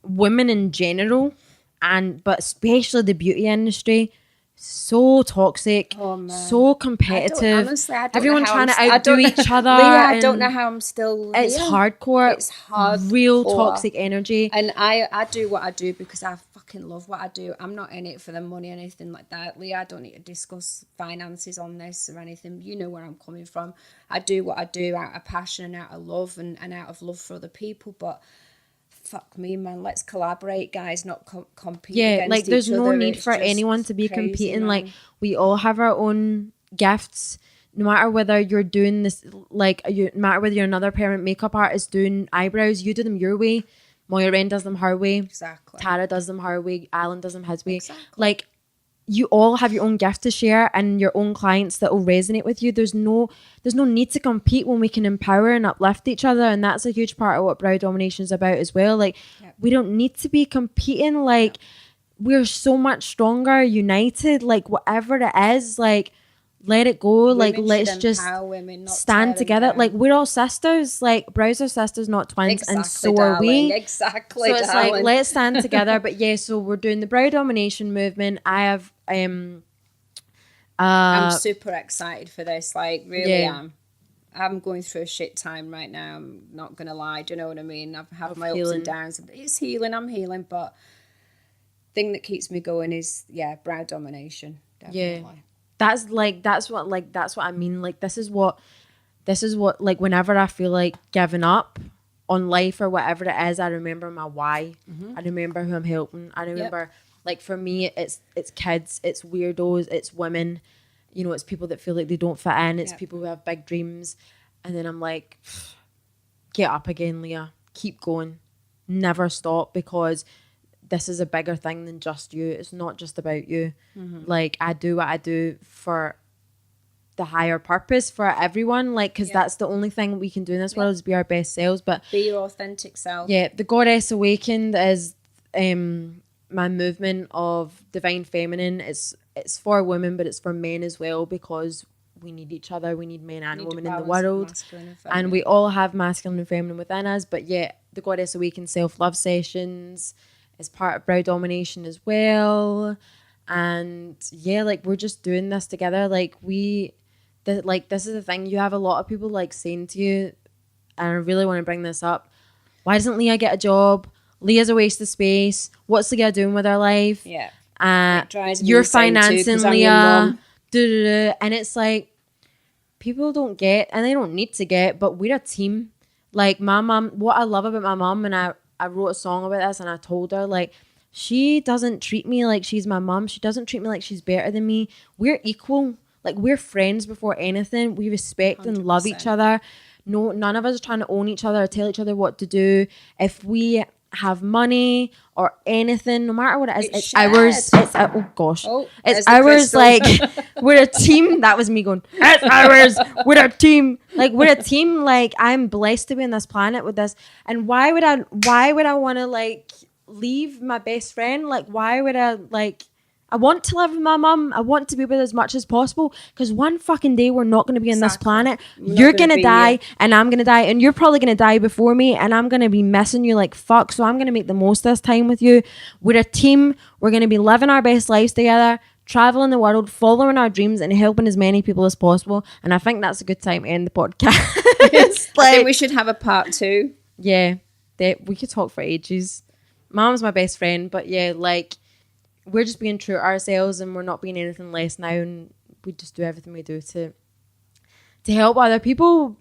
S1: women in general, but especially the beauty industry, so toxic, so competitive. Everyone trying to outdo each other.
S2: Leah, I don't know how I'm still here.
S1: It's hardcore.
S2: It's hardcore.
S1: Real toxic energy.
S2: And I do what I do because I fucking love what I do. I'm not in it for the money or anything like that. Leah, I don't need to discuss finances on this or anything. You know where I'm coming from. I do what I do out of passion and out of love and out of love for other people. But fuck me, man, let's collaborate, guys, not compete against
S1: like there's
S2: each
S1: no
S2: other.
S1: need
S2: It's
S1: for
S2: just
S1: anyone to be
S2: crazy,
S1: competing,
S2: man.
S1: like we all have our own gifts, no matter whether you're doing this, like no matter whether you're another permanent makeup artist doing eyebrows, you do them your way, Moya Wren does them her way,
S2: Exactly.
S1: Tara does them her way, Alan does them his way.
S2: Exactly.
S1: Like you all have your own gift to share and your own clients that will resonate with you. There's no need to compete when we can empower and uplift each other. And that's a huge part of what Brow Domination is about as well. Like we don't need to be competing. Like we're so much stronger, united, like whatever it is, like let it go.
S2: Women
S1: like let's
S2: should
S1: just
S2: empower women, not
S1: stand
S2: tear
S1: together.
S2: them
S1: Like
S2: down.
S1: we're all sisters. Like Brows are sisters, not twins.
S2: Exactly,
S1: and so
S2: darling.
S1: are we.
S2: Exactly,
S1: So it's
S2: darling.
S1: like let's stand together. But yeah, so we're doing the Brow Domination movement. I have
S2: I'm super excited for this. Like, really
S1: Yeah.
S2: am. I'm going through a shit time right now. I'm not going to lie. Do you know what I mean? I've had my ups
S1: healing.
S2: and downs. It's healing. I'm healing. But thing that keeps me going is, brow domination. Definitely.
S1: That's what I mean. Like this is what like whenever I feel like giving up on life or whatever it is, I remember my why. I remember who I'm helping. I remember like for me it's kids, it's weirdos, it's women, it's people that feel like they don't fit in, it's people who have big dreams. And then I'm like, get up again, Leah, keep going, never stop, because this is a bigger thing than just you. It's not just about you. Like I do what I do for the higher purpose for everyone, like because that's the only thing we can do in this world is be our best selves. But
S2: be your authentic self.
S1: The Goddess Awakened is my movement of divine feminine. It's for women, but it's for men as well, because we need each other. We need men and women in the world, and we all have masculine and feminine within us. But the Goddess Awakened self-love sessions is part of Brow Domination as well. And like we're just doing this together. Like this is the thing. You have a lot of people like saying to you, and I really want to bring this up, why doesn't Leah get a job? Leah's a waste of space. What's Leah doing with her life? You're financing Leah. And it's like, people don't get, and they don't need to get, but we're a team. Like my mom, what I love about my mom, and I wrote a song about this, and I told her, like, she doesn't treat me like she's my mom. She doesn't treat me like she's better than me. We're equal. Like, we're friends before anything. We respect 100%. And love each other. No, none of us are trying to own each other or tell each other what to do. If we have money or anything, no matter what it is, it's ours. It's it's ours. Like, we're a team. That was me going, it's ours. We're a team. Like, we're a team. Like, I'm blessed to be on this planet with this. And why would I want to, like, leave my best friend? Like, why would I, like, I want to live with my mum. I want to be with her as much as possible, because one fucking day we're not going to be on this planet. You're going to die and I'm going to die, and you're probably going to die before me, and I'm going to be missing you like fuck. So I'm going to make the most of this time with you. We're a team. We're going to be living our best lives together, traveling the world, following our dreams, and helping as many people as possible. And I think that's a good time to end the podcast.
S2: I think we should have a part 2.
S1: Yeah, we could talk for ages. Mom's my best friend, but like, we're just being true to ourselves, and we're not being anything less now, and we just do everything we do to help other people.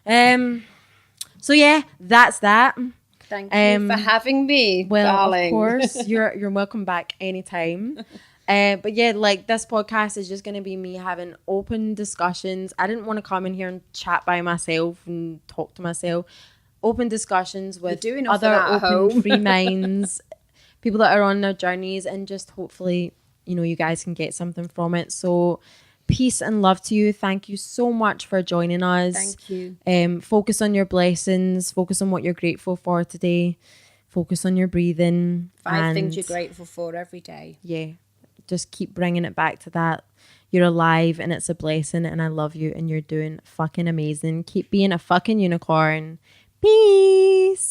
S1: So that's that.
S2: Thank you for having me, darling.
S1: Of course, you're welcome back anytime. But yeah, like this podcast is just going to be me having open discussions. I didn't want to come in here and chat by myself and talk to myself. Open discussions with other open free minds, people that are on their journeys, and just hopefully, you know, you guys can get something from it. So peace and love to you. Thank you so much for joining us.
S2: Thank you.
S1: Focus on your blessings. Focus on what you're grateful for today. Focus on your breathing.
S2: 5 things you're grateful for every day.
S1: Yeah. Just keep bringing it back to that. You're alive and it's a blessing, and I love you and you're doing fucking amazing. Keep being a fucking unicorn. Peace.